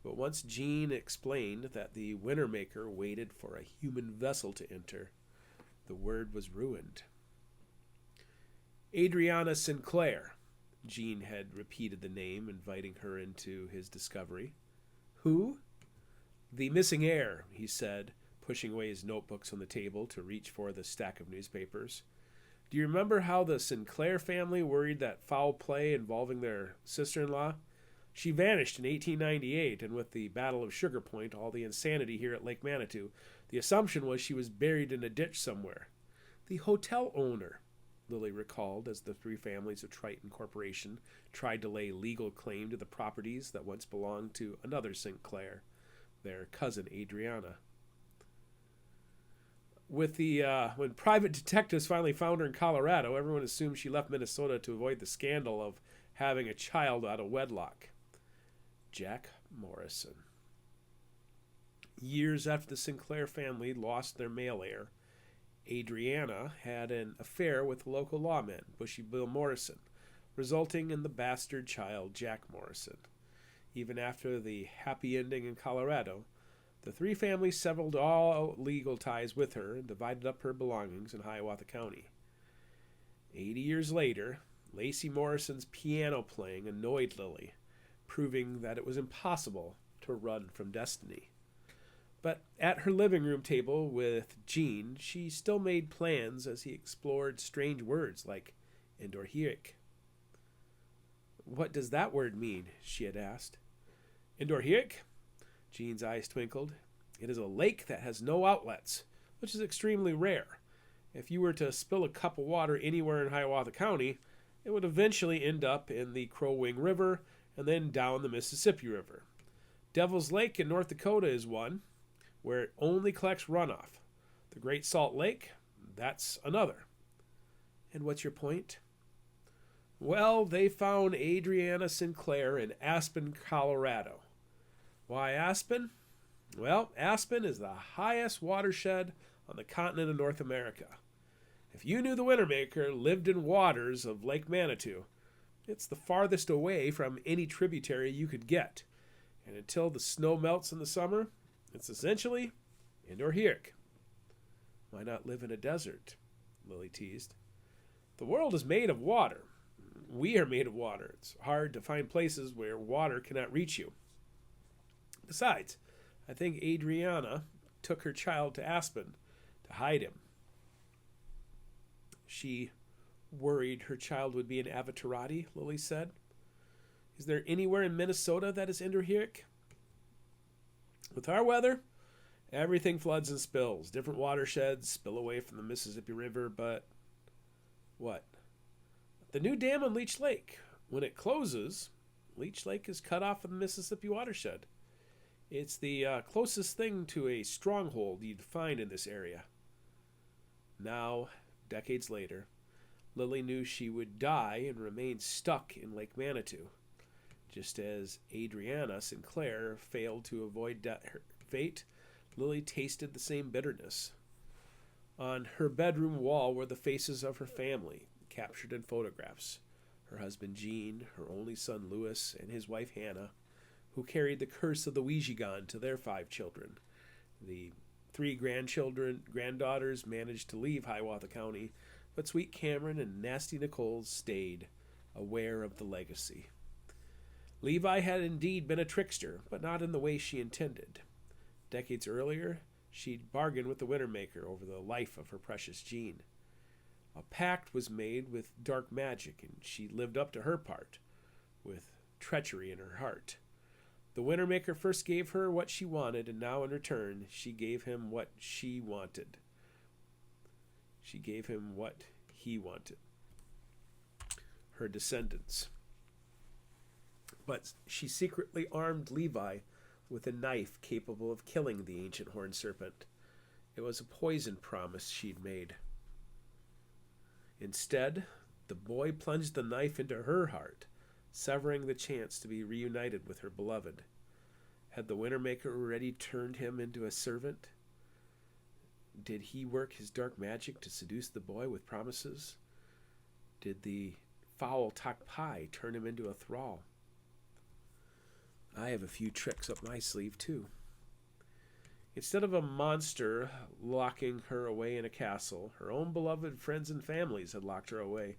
But once Jean explained that the Wintermaker waited for a human vessel to enter, the word was ruined. Adriana Sinclair. Jean had repeated the name, inviting her into his discovery. "Who?" "The missing heir," he said, pushing away his notebooks on the table to reach for the stack of newspapers. "Do you remember how the Sinclair family worried that foul play involving their sister-in-law? She vanished in 1898, and with the Battle of Sugar Point, all the insanity here at Lake Manitou, the assumption was she was buried in a ditch somewhere. The hotel owner, Lily recalled as the three families of Triton Corporation tried to lay legal claim to the properties that once belonged to another Sinclair, their cousin Adriana. When private detectives finally found her in Colorado, everyone assumed she left Minnesota to avoid the scandal of having a child out of wedlock. Jack Morrison. Years after the Sinclair family lost their male heir, Adriana had an affair with local lawman, Bushy Bill Morrison, resulting in the bastard child Jack Morrison. Even after the happy ending in Colorado, the three families severed all legal ties with her and divided up her belongings in Hiawatha County. 80 years later, Lacey Morrison's piano playing annoyed Lily, proving that it was impossible to run from destiny. But at her living room table with Gene, she still made plans as he explored strange words like Endorheic. "What does that word mean?" she had asked. "Endorheic?" Gene's eyes twinkled. "It is a lake that has no outlets, which is extremely rare. If you were to spill a cup of water anywhere in Hiawatha County, it would eventually end up in the Crow Wing River and then down the Mississippi River. Devil's Lake in North Dakota is one, where it only collects runoff. The Great Salt Lake, that's another." "And what's your point?" "Well, they found Adriana Sinclair in Aspen, Colorado. Why Aspen? Well, Aspen is the highest watershed on the continent of North America. If you knew the Wintermaker lived in waters of Lake Manitou, it's the farthest away from any tributary you could get, and until the snow melts in the summer, it's essentially Endorheic." "Why not live in a desert?" Lily teased. "The world is made of water. We are made of water. It's hard to find places where water cannot reach you. Besides, I think Adriana took her child to Aspen to hide him. She worried her child would be an Avatarati," Lily said. "Is there anywhere in Minnesota that is Endorheic?" "With our weather, everything floods and spills. Different watersheds spill away from the Mississippi River, but..." "What?" "The new dam on Leech Lake. When it closes, Leech Lake is cut off from the Mississippi watershed. It's the closest thing to a stronghold you'd find in this area." Now, decades later, Lily knew she would die and remain stuck in Lake Manitou, just as Adriana Sinclair failed to avoid her fate. Lily tasted the same bitterness. On her bedroom wall were the faces of her family, captured in photographs. Her husband Gene, her only son Louis, and his wife Hannah, who carried the curse of the Ouija to their 5 children. The 3 granddaughters managed to leave Hiawatha County, but Sweet Cameron and Nasty Nicole stayed, aware of the legacy. Levi had indeed been a trickster, but not in the way she intended. Decades earlier, she'd bargained with the Wintermaker over the life of her precious Gene. A pact was made with dark magic, and she lived up to her part, with treachery in her heart. The Wintermaker first gave her what she wanted, and now in return, she gave him what she wanted. She gave him what he wanted. Her descendants. But she secretly armed Levi with a knife capable of killing the ancient horned serpent. It was a poison promise she'd made. Instead, the boy plunged the knife into her heart, severing the chance to be reunited with her beloved. Had the Wintermaker already turned him into a servant? Did he work his dark magic to seduce the boy with promises? Did the foul Takpai turn him into a thrall? I have a few tricks up my sleeve, too. Instead of a monster locking her away in a castle, her own beloved friends and families had locked her away.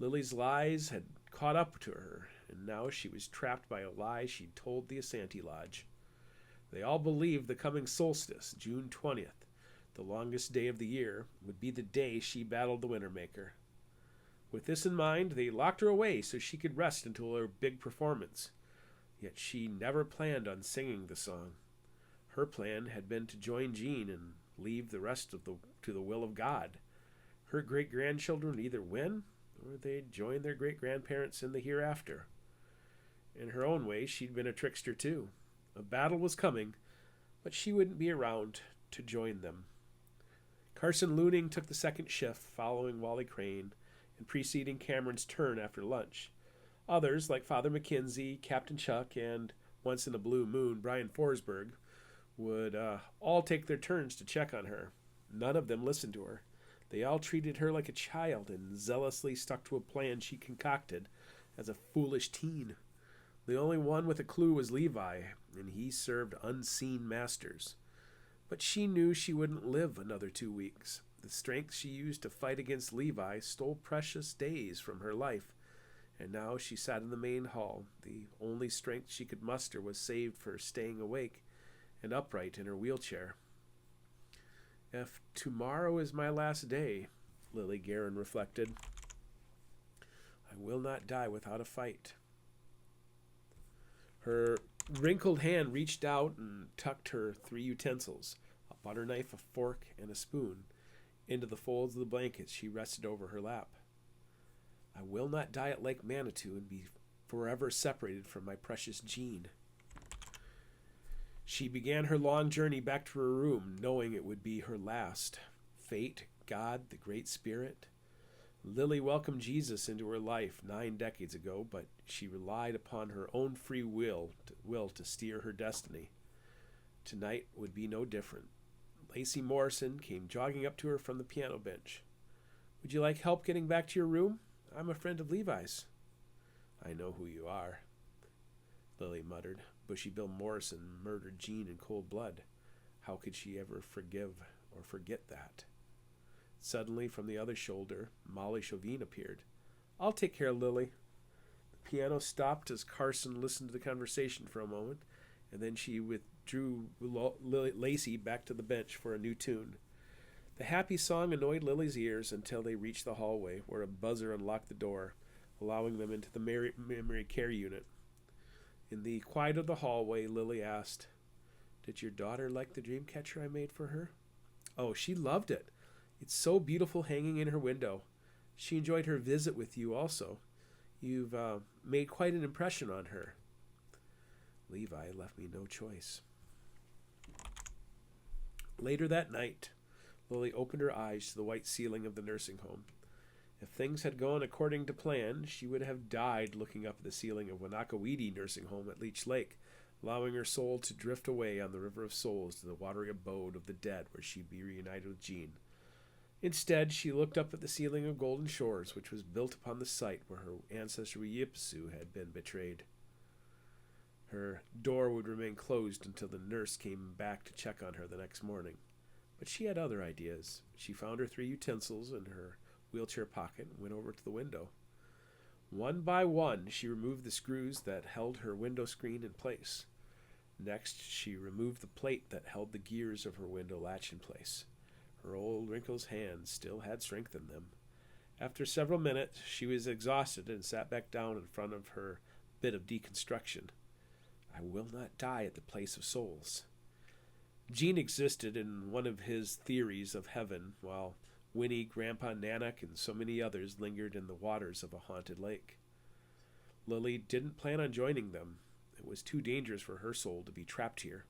Lily's lies had caught up to her, and now she was trapped by a lie she'd told the Asante Lodge. They all believed the coming solstice, June 20th, the longest day of the year, would be the day she battled the Wintermaker. With this in mind, they locked her away so she could rest until her big performance. Yet she never planned on singing the song. Her plan had been to join Jean and leave the rest to the will of God. Her great-grandchildren would either win or they'd join their great-grandparents in the hereafter. In her own way, she'd been a trickster too. A battle was coming, but she wouldn't be around to join them. Carson Looning took the second shift, following Wally Crane and preceding Cameron's turn after lunch. Others, like Father McKenzie, Captain Chuck, and, once in a blue moon, Brian Forsberg, would all take their turns to check on her. None of them listened to her. They all treated her like a child and zealously stuck to a plan she concocted as a foolish teen. The only one with a clue was Levi, and he served unseen masters. But she knew she wouldn't live another 2 weeks. The strength she used to fight against Levi stole precious days from her life, and now she sat in the main hall. The only strength she could muster was saved for staying awake and upright in her wheelchair. If tomorrow is my last day, Lily Guerin reflected, I will not die without a fight. Her wrinkled hand reached out and tucked her 3 utensils, a butter knife, a fork, and a spoon, into the folds of the blankets she rested over her lap. I will not die at Lake Manitou and be forever separated from my precious Jean. She began her long journey back to her room, knowing it would be her last. Fate, God, the Great Spirit. Lily welcomed Jesus into her life 9 decades ago, but she relied upon her own free will to steer her destiny. Tonight would be no different. Lacey Morrison came jogging up to her from the piano bench. Would you like help getting back to your room? I'm a friend of Levi's. I know who you are, Lily muttered. Bushy Bill Morrison murdered Jean in cold blood. How could she ever forgive or forget that? Suddenly, from the other shoulder, Molly Chauvin appeared. I'll take care of Lily. The piano stopped as Carson listened to the conversation for a moment, and then she withdrew Lacey back to the bench for a new tune. The happy song annoyed Lily's ears until they reached the hallway, where a buzzer unlocked the door, allowing them into the memory care unit. In the quiet of the hallway, Lily asked, Did your daughter like the dream catcher I made for her? Oh, she loved it. It's so beautiful hanging in her window. She enjoyed her visit with you also. You've made quite an impression on her. Levi left me no choice. Later that night, Lily opened her eyes to the white ceiling of the nursing home. If things had gone according to plan, she would have died looking up at the ceiling of Wanakawidi Nursing Home at Leech Lake, allowing her soul to drift away on the River of Souls to the watery abode of the dead where she'd be reunited with Jean. Instead, she looked up at the ceiling of Golden Shores, which was built upon the site where her ancestor Yipsu had been betrayed. Her door would remain closed until the nurse came back to check on her the next morning. But she had other ideas. She found her 3 utensils in her wheelchair pocket and went over to the window. One by one, she removed the screws that held her window screen in place. Next, she removed the plate that held the gears of her window latch in place. Her old wrinkled hands still had strength in them. After several minutes, she was exhausted and sat back down in front of her bit of deconstruction. I will not die at the place of souls. Jean existed in one of his theories of heaven, while Winnie, Grandpa Nanak, and so many others lingered in the waters of a haunted lake. Lily didn't plan on joining them. It was too dangerous for her soul to be trapped here.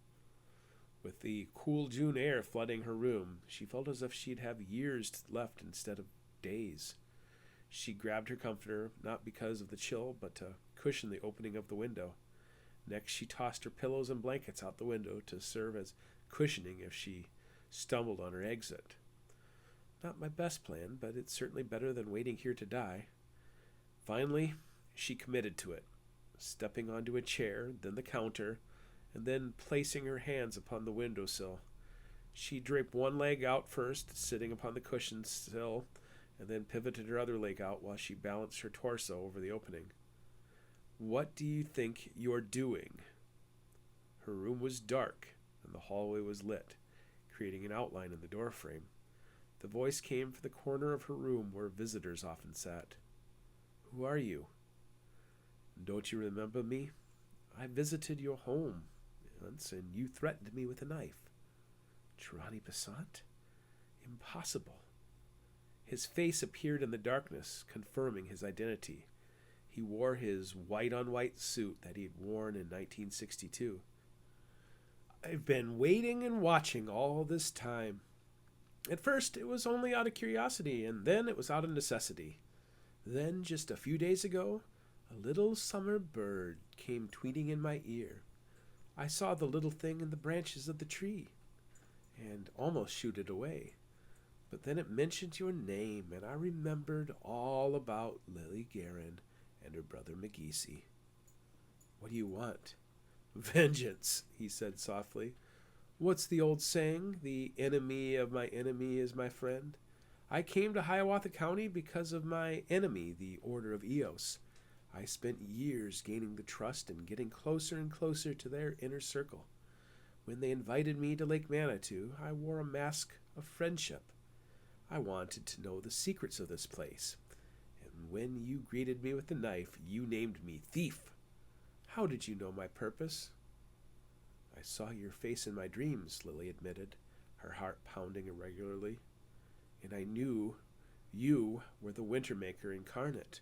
With the cool June air flooding her room, she felt as if she'd have years left instead of days. She grabbed her comforter, not because of the chill, but to cushion the opening of the window. Next, she tossed her pillows and blankets out the window to serve as cushioning if she stumbled on her exit. Not my best plan, but it's certainly better than waiting here to die. Finally, she committed to it, stepping onto a chair, then the counter, and then placing her hands upon the windowsill. She draped one leg out first, sitting upon the cushion sill, and then pivoted her other leg out while she balanced her torso over the opening. What do you think you're doing? Her room was dark, and the hallway was lit, creating an outline in the doorframe. The voice came from the corner of her room where visitors often sat. Who are you? Don't you remember me? I visited your home once, and you threatened me with a knife. Trani Besant? Impossible. His face appeared in the darkness, confirming his identity. He wore his white-on-white suit that he had worn in 1962. I've been waiting and watching all this time. At first, it was only out of curiosity, and then it was out of necessity. Then, just a few days ago, a little summer bird came tweeting in my ear. I saw the little thing in the branches of the tree, and almost shooed it away. But then it mentioned your name, and I remembered all about Lily Guerin and her brother McGeesey. What do you want? Vengeance, he said softly. What's the old saying? The enemy of my enemy is my friend. I came to Hiawatha County because of my enemy, the Order of Eos. I spent years gaining the trust and getting closer and closer to their inner circle. When they invited me to Lake Manitou, I wore a mask of friendship. I wanted to know the secrets of this place. And when you greeted me with the knife, you named me Thief. How did you know my purpose? I saw your face in my dreams, Lily admitted, her heart pounding irregularly. And I knew you were the Wintermaker incarnate.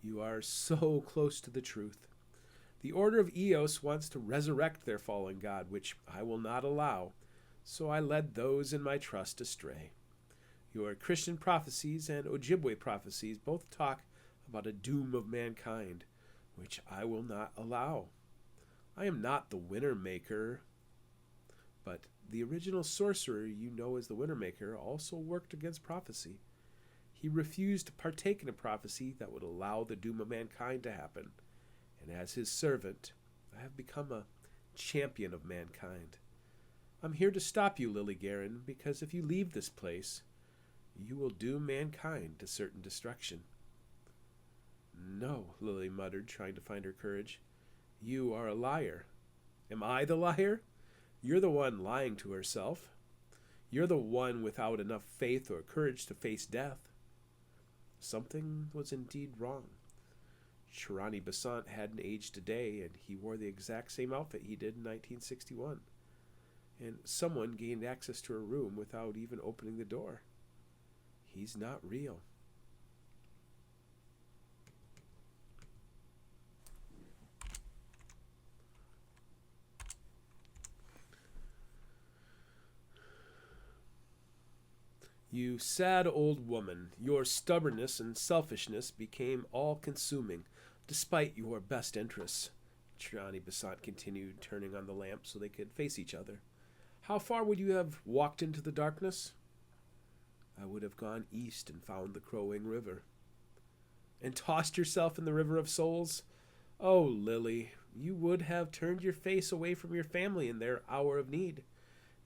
You are so close to the truth. The Order of Eos wants to resurrect their fallen god, which I will not allow, so I led those in my trust astray. Your Christian prophecies and Ojibwe prophecies both talk about a doom of mankind, which I will not allow. I am not the Wintermaker, but the original sorcerer you know as the Wintermaker also worked against prophecy. He refused to partake in a prophecy that would allow the doom of mankind to happen, and as his servant, I have become a champion of mankind. I'm here to stop you, Lily Guerin, because if you leave this place, you will doom mankind to certain destruction. No, Lily muttered, trying to find her courage. You are a liar. Am I the liar? You're the one lying to herself. You're the one without enough faith or courage to face death. Something was indeed wrong. Trani Besant hadn't aged a day, and he wore the exact same outfit he did in 1961. And someone gained access to her room without even opening the door. He's not real. You sad old woman, your stubbornness and selfishness became all-consuming, despite your best interests. Trani Besant continued, turning on the lamp so they could face each other. How far would you have walked into the darkness? I would have gone east and found the Crowing River. And tossed yourself in the River of Souls? Oh, Lily, you would have turned your face away from your family in their hour of need.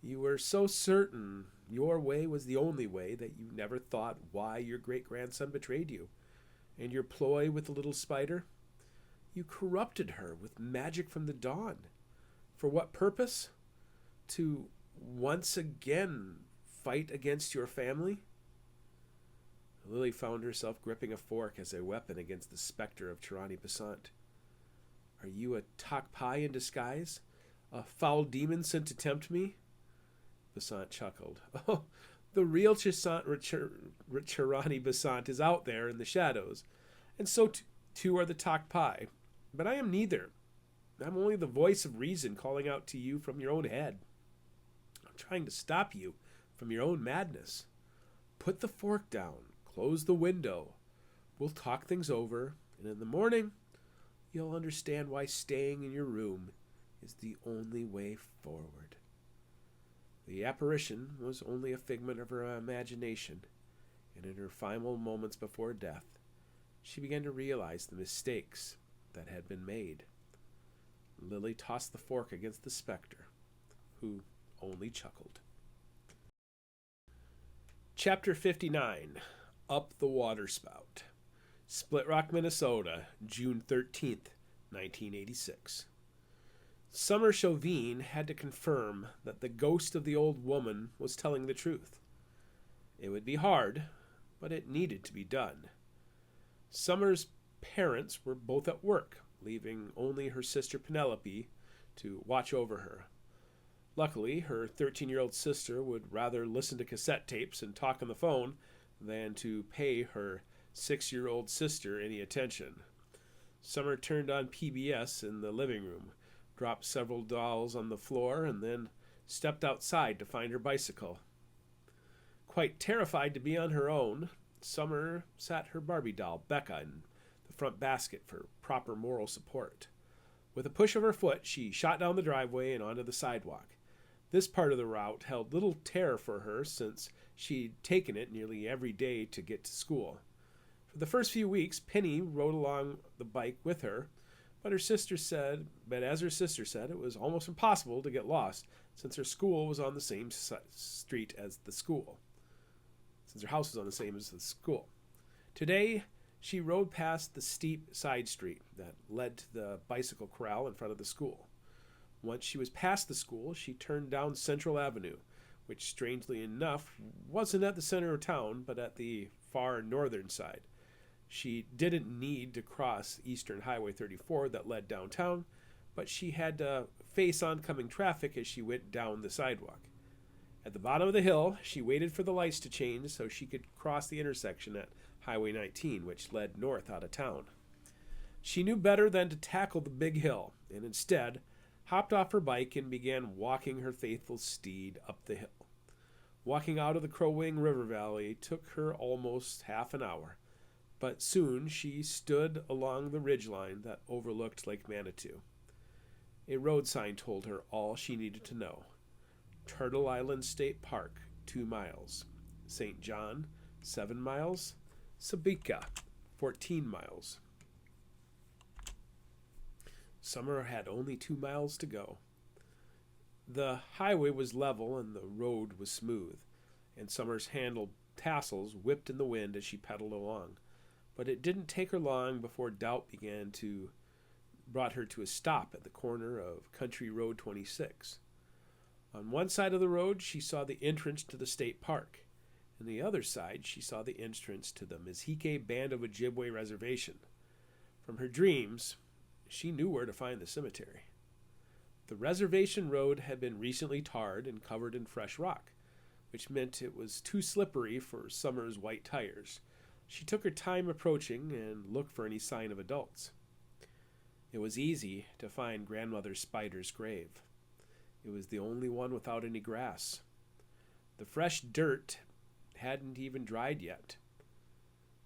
You were so certain your way was the only way that you never thought why your great-grandson betrayed you. And your ploy with the little spider? You corrupted her with magic from the dawn. For what purpose? To once again fight against your family? Lily found herself gripping a fork as a weapon against the specter of Trani Besant. Are you a Takpai in disguise? A foul demon sent to tempt me? Besant chuckled. Oh, the real Trani Besant is out there in the shadows, and so too are the Takpai. But I am neither. I'm only the voice of reason calling out to you from your own head. I'm trying to stop you from your own madness. Put the fork down. Close the window. We'll talk things over, and in the morning, you'll understand why staying in your room is the only way forward. The apparition was only a figment of her imagination, and in her final moments before death, she began to realize the mistakes that had been made. Lily tossed the fork against the specter, who only chuckled. Chapter 59, Up the Waterspout. Split Rock, Minnesota, June 13th, 1986. Summer Chauvin had to confirm that the ghost of the old woman was telling the truth. It would be hard, but it needed to be done. Summer's parents were both at work, leaving only her sister Penelope to watch over her. Luckily, her 13-year-old sister would rather listen to cassette tapes and talk on the phone than to pay her 6-year-old sister any attention. Summer turned on PBS in the living room, dropped several dolls on the floor, and then stepped outside to find her bicycle. Quite terrified to be on her own, Summer sat her Barbie doll, Becca, in the front basket for proper moral support. With a push of her foot, she shot down the driveway and onto the sidewalk. This part of the route held little terror for her since she'd taken it nearly every day to get to school. For the first few weeks, Penny rode along the bike with her, but as her sister said, it was almost impossible to get lost since her school was on the same street as the school. Since her house was on the same as the school. Today, she rode past the steep side street that led to the bicycle corral in front of the school. Once she was past the school, she turned down Central Avenue, which strangely enough wasn't at the center of town, but at the far northern side. She didn't need to cross Eastern Highway 34 that led downtown, but she had to face oncoming traffic as she went down the sidewalk. At the bottom of the hill, she waited for the lights to change so she could cross the intersection at Highway 19, which led north out of town. She knew better than to tackle the big hill, and instead hopped off her bike and began walking her faithful steed up the hill. Walking out of the Crow Wing River Valley took her almost half an hour, but soon she stood along the ridgeline that overlooked Lake Manitou. A road sign told her all she needed to know. Turtle Island State Park, 2 miles. St. John, 7 miles. Sebeka, 14 miles. Summer had only 2 miles to go. The highway was level and the road was smooth, and Summer's handle tassels whipped in the wind as she pedaled along. But it didn't take her long before doubt brought her to a stop at the corner of Country Road 26. On one side of the road, she saw the entrance to the state park. On the other side, she saw the entrance to the Mizhike Band of Ojibwe Reservation. From her dreams, she knew where to find the cemetery. The reservation road had been recently tarred and covered in fresh rock, which meant it was too slippery for Summer's white tires. She took her time approaching and looked for any sign of adults. It was easy to find Grandmother Spider's grave. It was the only one without any grass. The fresh dirt hadn't even dried yet.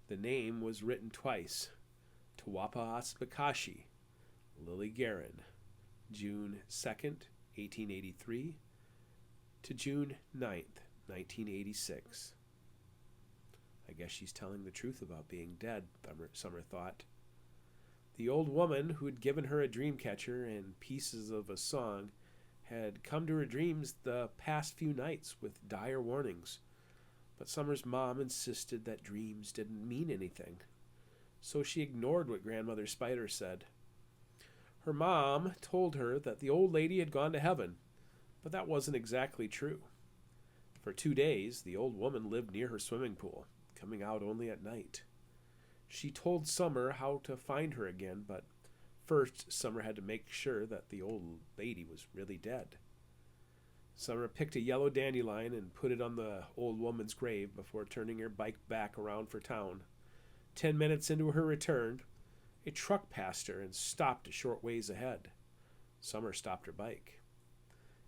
The name was written twice. Tawapa Aspakashi, Lily Guerin, June 2nd, 1883 to June 9th, 1986. I guess she's telling the truth about being dead, Summer thought. The old woman who had given her a dream catcher and pieces of a song had come to her dreams the past few nights with dire warnings. But Summer's mom insisted that dreams didn't mean anything, so she ignored what Grandmother Spider said. Her mom told her that the old lady had gone to heaven, but that wasn't exactly true. For 2 days, the old woman lived near her swimming pool, coming out only at night. She told Summer how to find her again, but first Summer had to make sure that the old lady was really dead. Summer picked a yellow dandelion and put it on the old woman's grave before turning her bike back around for town. 10 minutes into her return, a truck passed her and stopped a short ways ahead. Summer stopped her bike.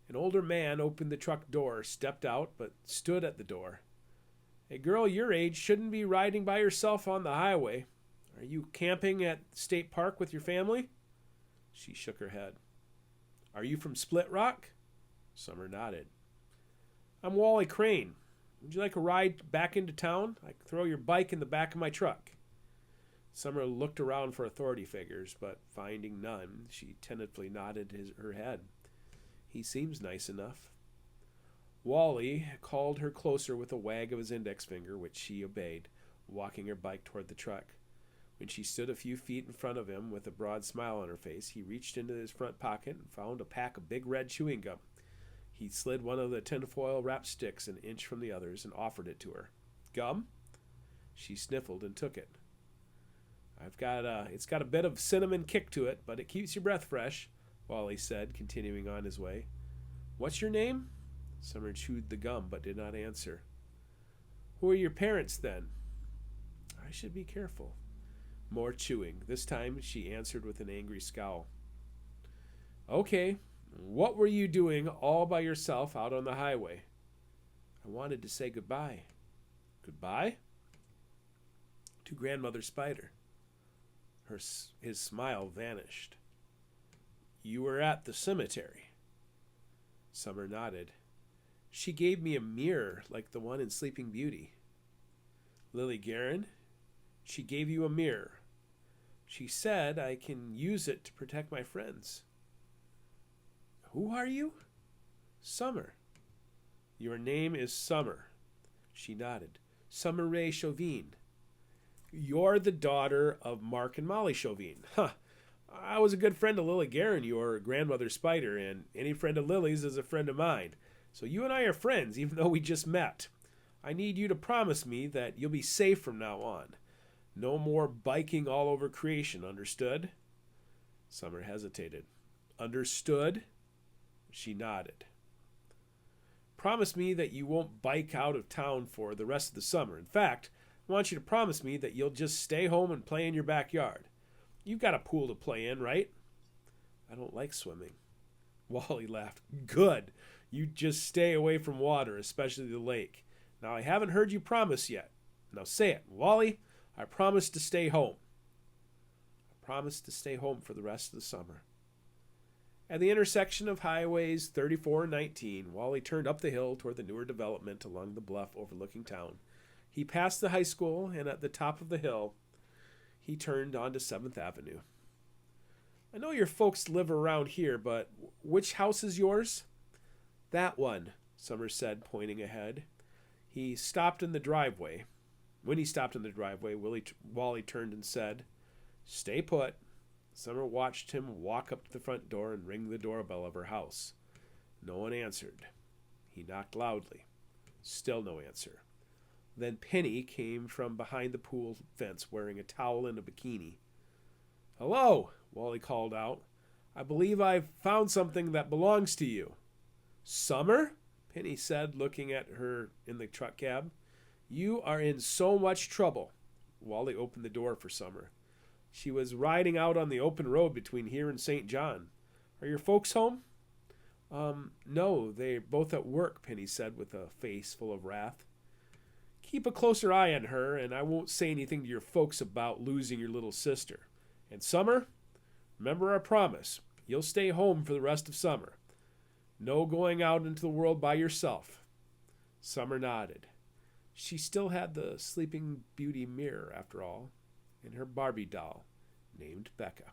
An older man opened the truck door, stepped out, but stood at the door. A girl your age shouldn't be riding by herself on the highway. Are you camping at State Park with your family? She shook her head. Are you from Split Rock? Summer nodded. I'm Wally Crane. Would you like a ride back into town? I can throw your bike in the back of my truck. Summer looked around for authority figures, but finding none, she tentatively nodded her head. He seems nice enough. Wally called her closer with a wag of his index finger, which she obeyed, walking her bike toward the truck. When she stood a few feet in front of him with a broad smile on her face, he reached into his front pocket and found a pack of big red chewing gum. He slid one of the tinfoil wrapped sticks an inch from the others and offered it to her. Gum? She sniffled and took it. It's got a bit of cinnamon kick to it, but it keeps your breath fresh, Wally said, continuing on his way. What's your name? Summer chewed the gum, but did not answer. Who are your parents, then? I should be careful. More chewing. This time she answered with an angry scowl. Okay, what were you doing all by yourself out on the highway? I wanted to say goodbye. Goodbye? To Grandmother Spider. His smile vanished. You were at the cemetery. Summer nodded. She gave me a mirror like the one in Sleeping Beauty. Lily Guerin, she gave you a mirror. She said I can use it to protect my friends. Who are you? Summer. Your name is Summer. She nodded. Summer Rae Chauvin. You're the daughter of Mark and Molly Chauvin. Huh. I was a good friend of Lily Guerin, your grandmother Spider, and any friend of Lily's is a friend of mine. So you and I are friends, even though we just met. I need you to promise me that you'll be safe from now on. No more biking all over creation, understood? Summer hesitated. Understood? She nodded. Promise me that you won't bike out of town for the rest of the summer. In fact, I want you to promise me that you'll just stay home and play in your backyard. You've got a pool to play in, right? I don't like swimming. Wally laughed. Good. You just stay away from water, especially the lake. Now, I haven't heard you promise yet. Now say it. Wally, I promise to stay home. I promise to stay home for the rest of the summer. At the intersection of highways 34 and 19, Wally turned up the hill toward the newer development along the bluff overlooking town. He passed the high school, and at the top of the hill, he turned onto 7th Avenue. I know your folks live around here, but which house is yours? That one, Summer said, pointing ahead. He stopped in the driveway. When he stopped in the driveway, Wally turned and said, Stay put. Summer watched him walk up to the front door and ring the doorbell of her house. No one answered. He knocked loudly. Still no answer. Then Penny came from behind the pool fence wearing a towel and a bikini. Hello, Wally called out. I believe I've found something that belongs to you. Summer? Penny said, looking at her in the truck cab. You are in so much trouble. Wally opened the door for Summer. She was riding out on the open road between here and St. John. Are your folks home? No, they're both at work, Penny said with a face full of wrath. Keep a closer eye on her, and I won't say anything to your folks about losing your little sister. And Summer, remember our promise. You'll stay home for the rest of summer. No going out into the world by yourself. Summer nodded. She still had the Sleeping Beauty mirror, after all, and her Barbie doll named Becca.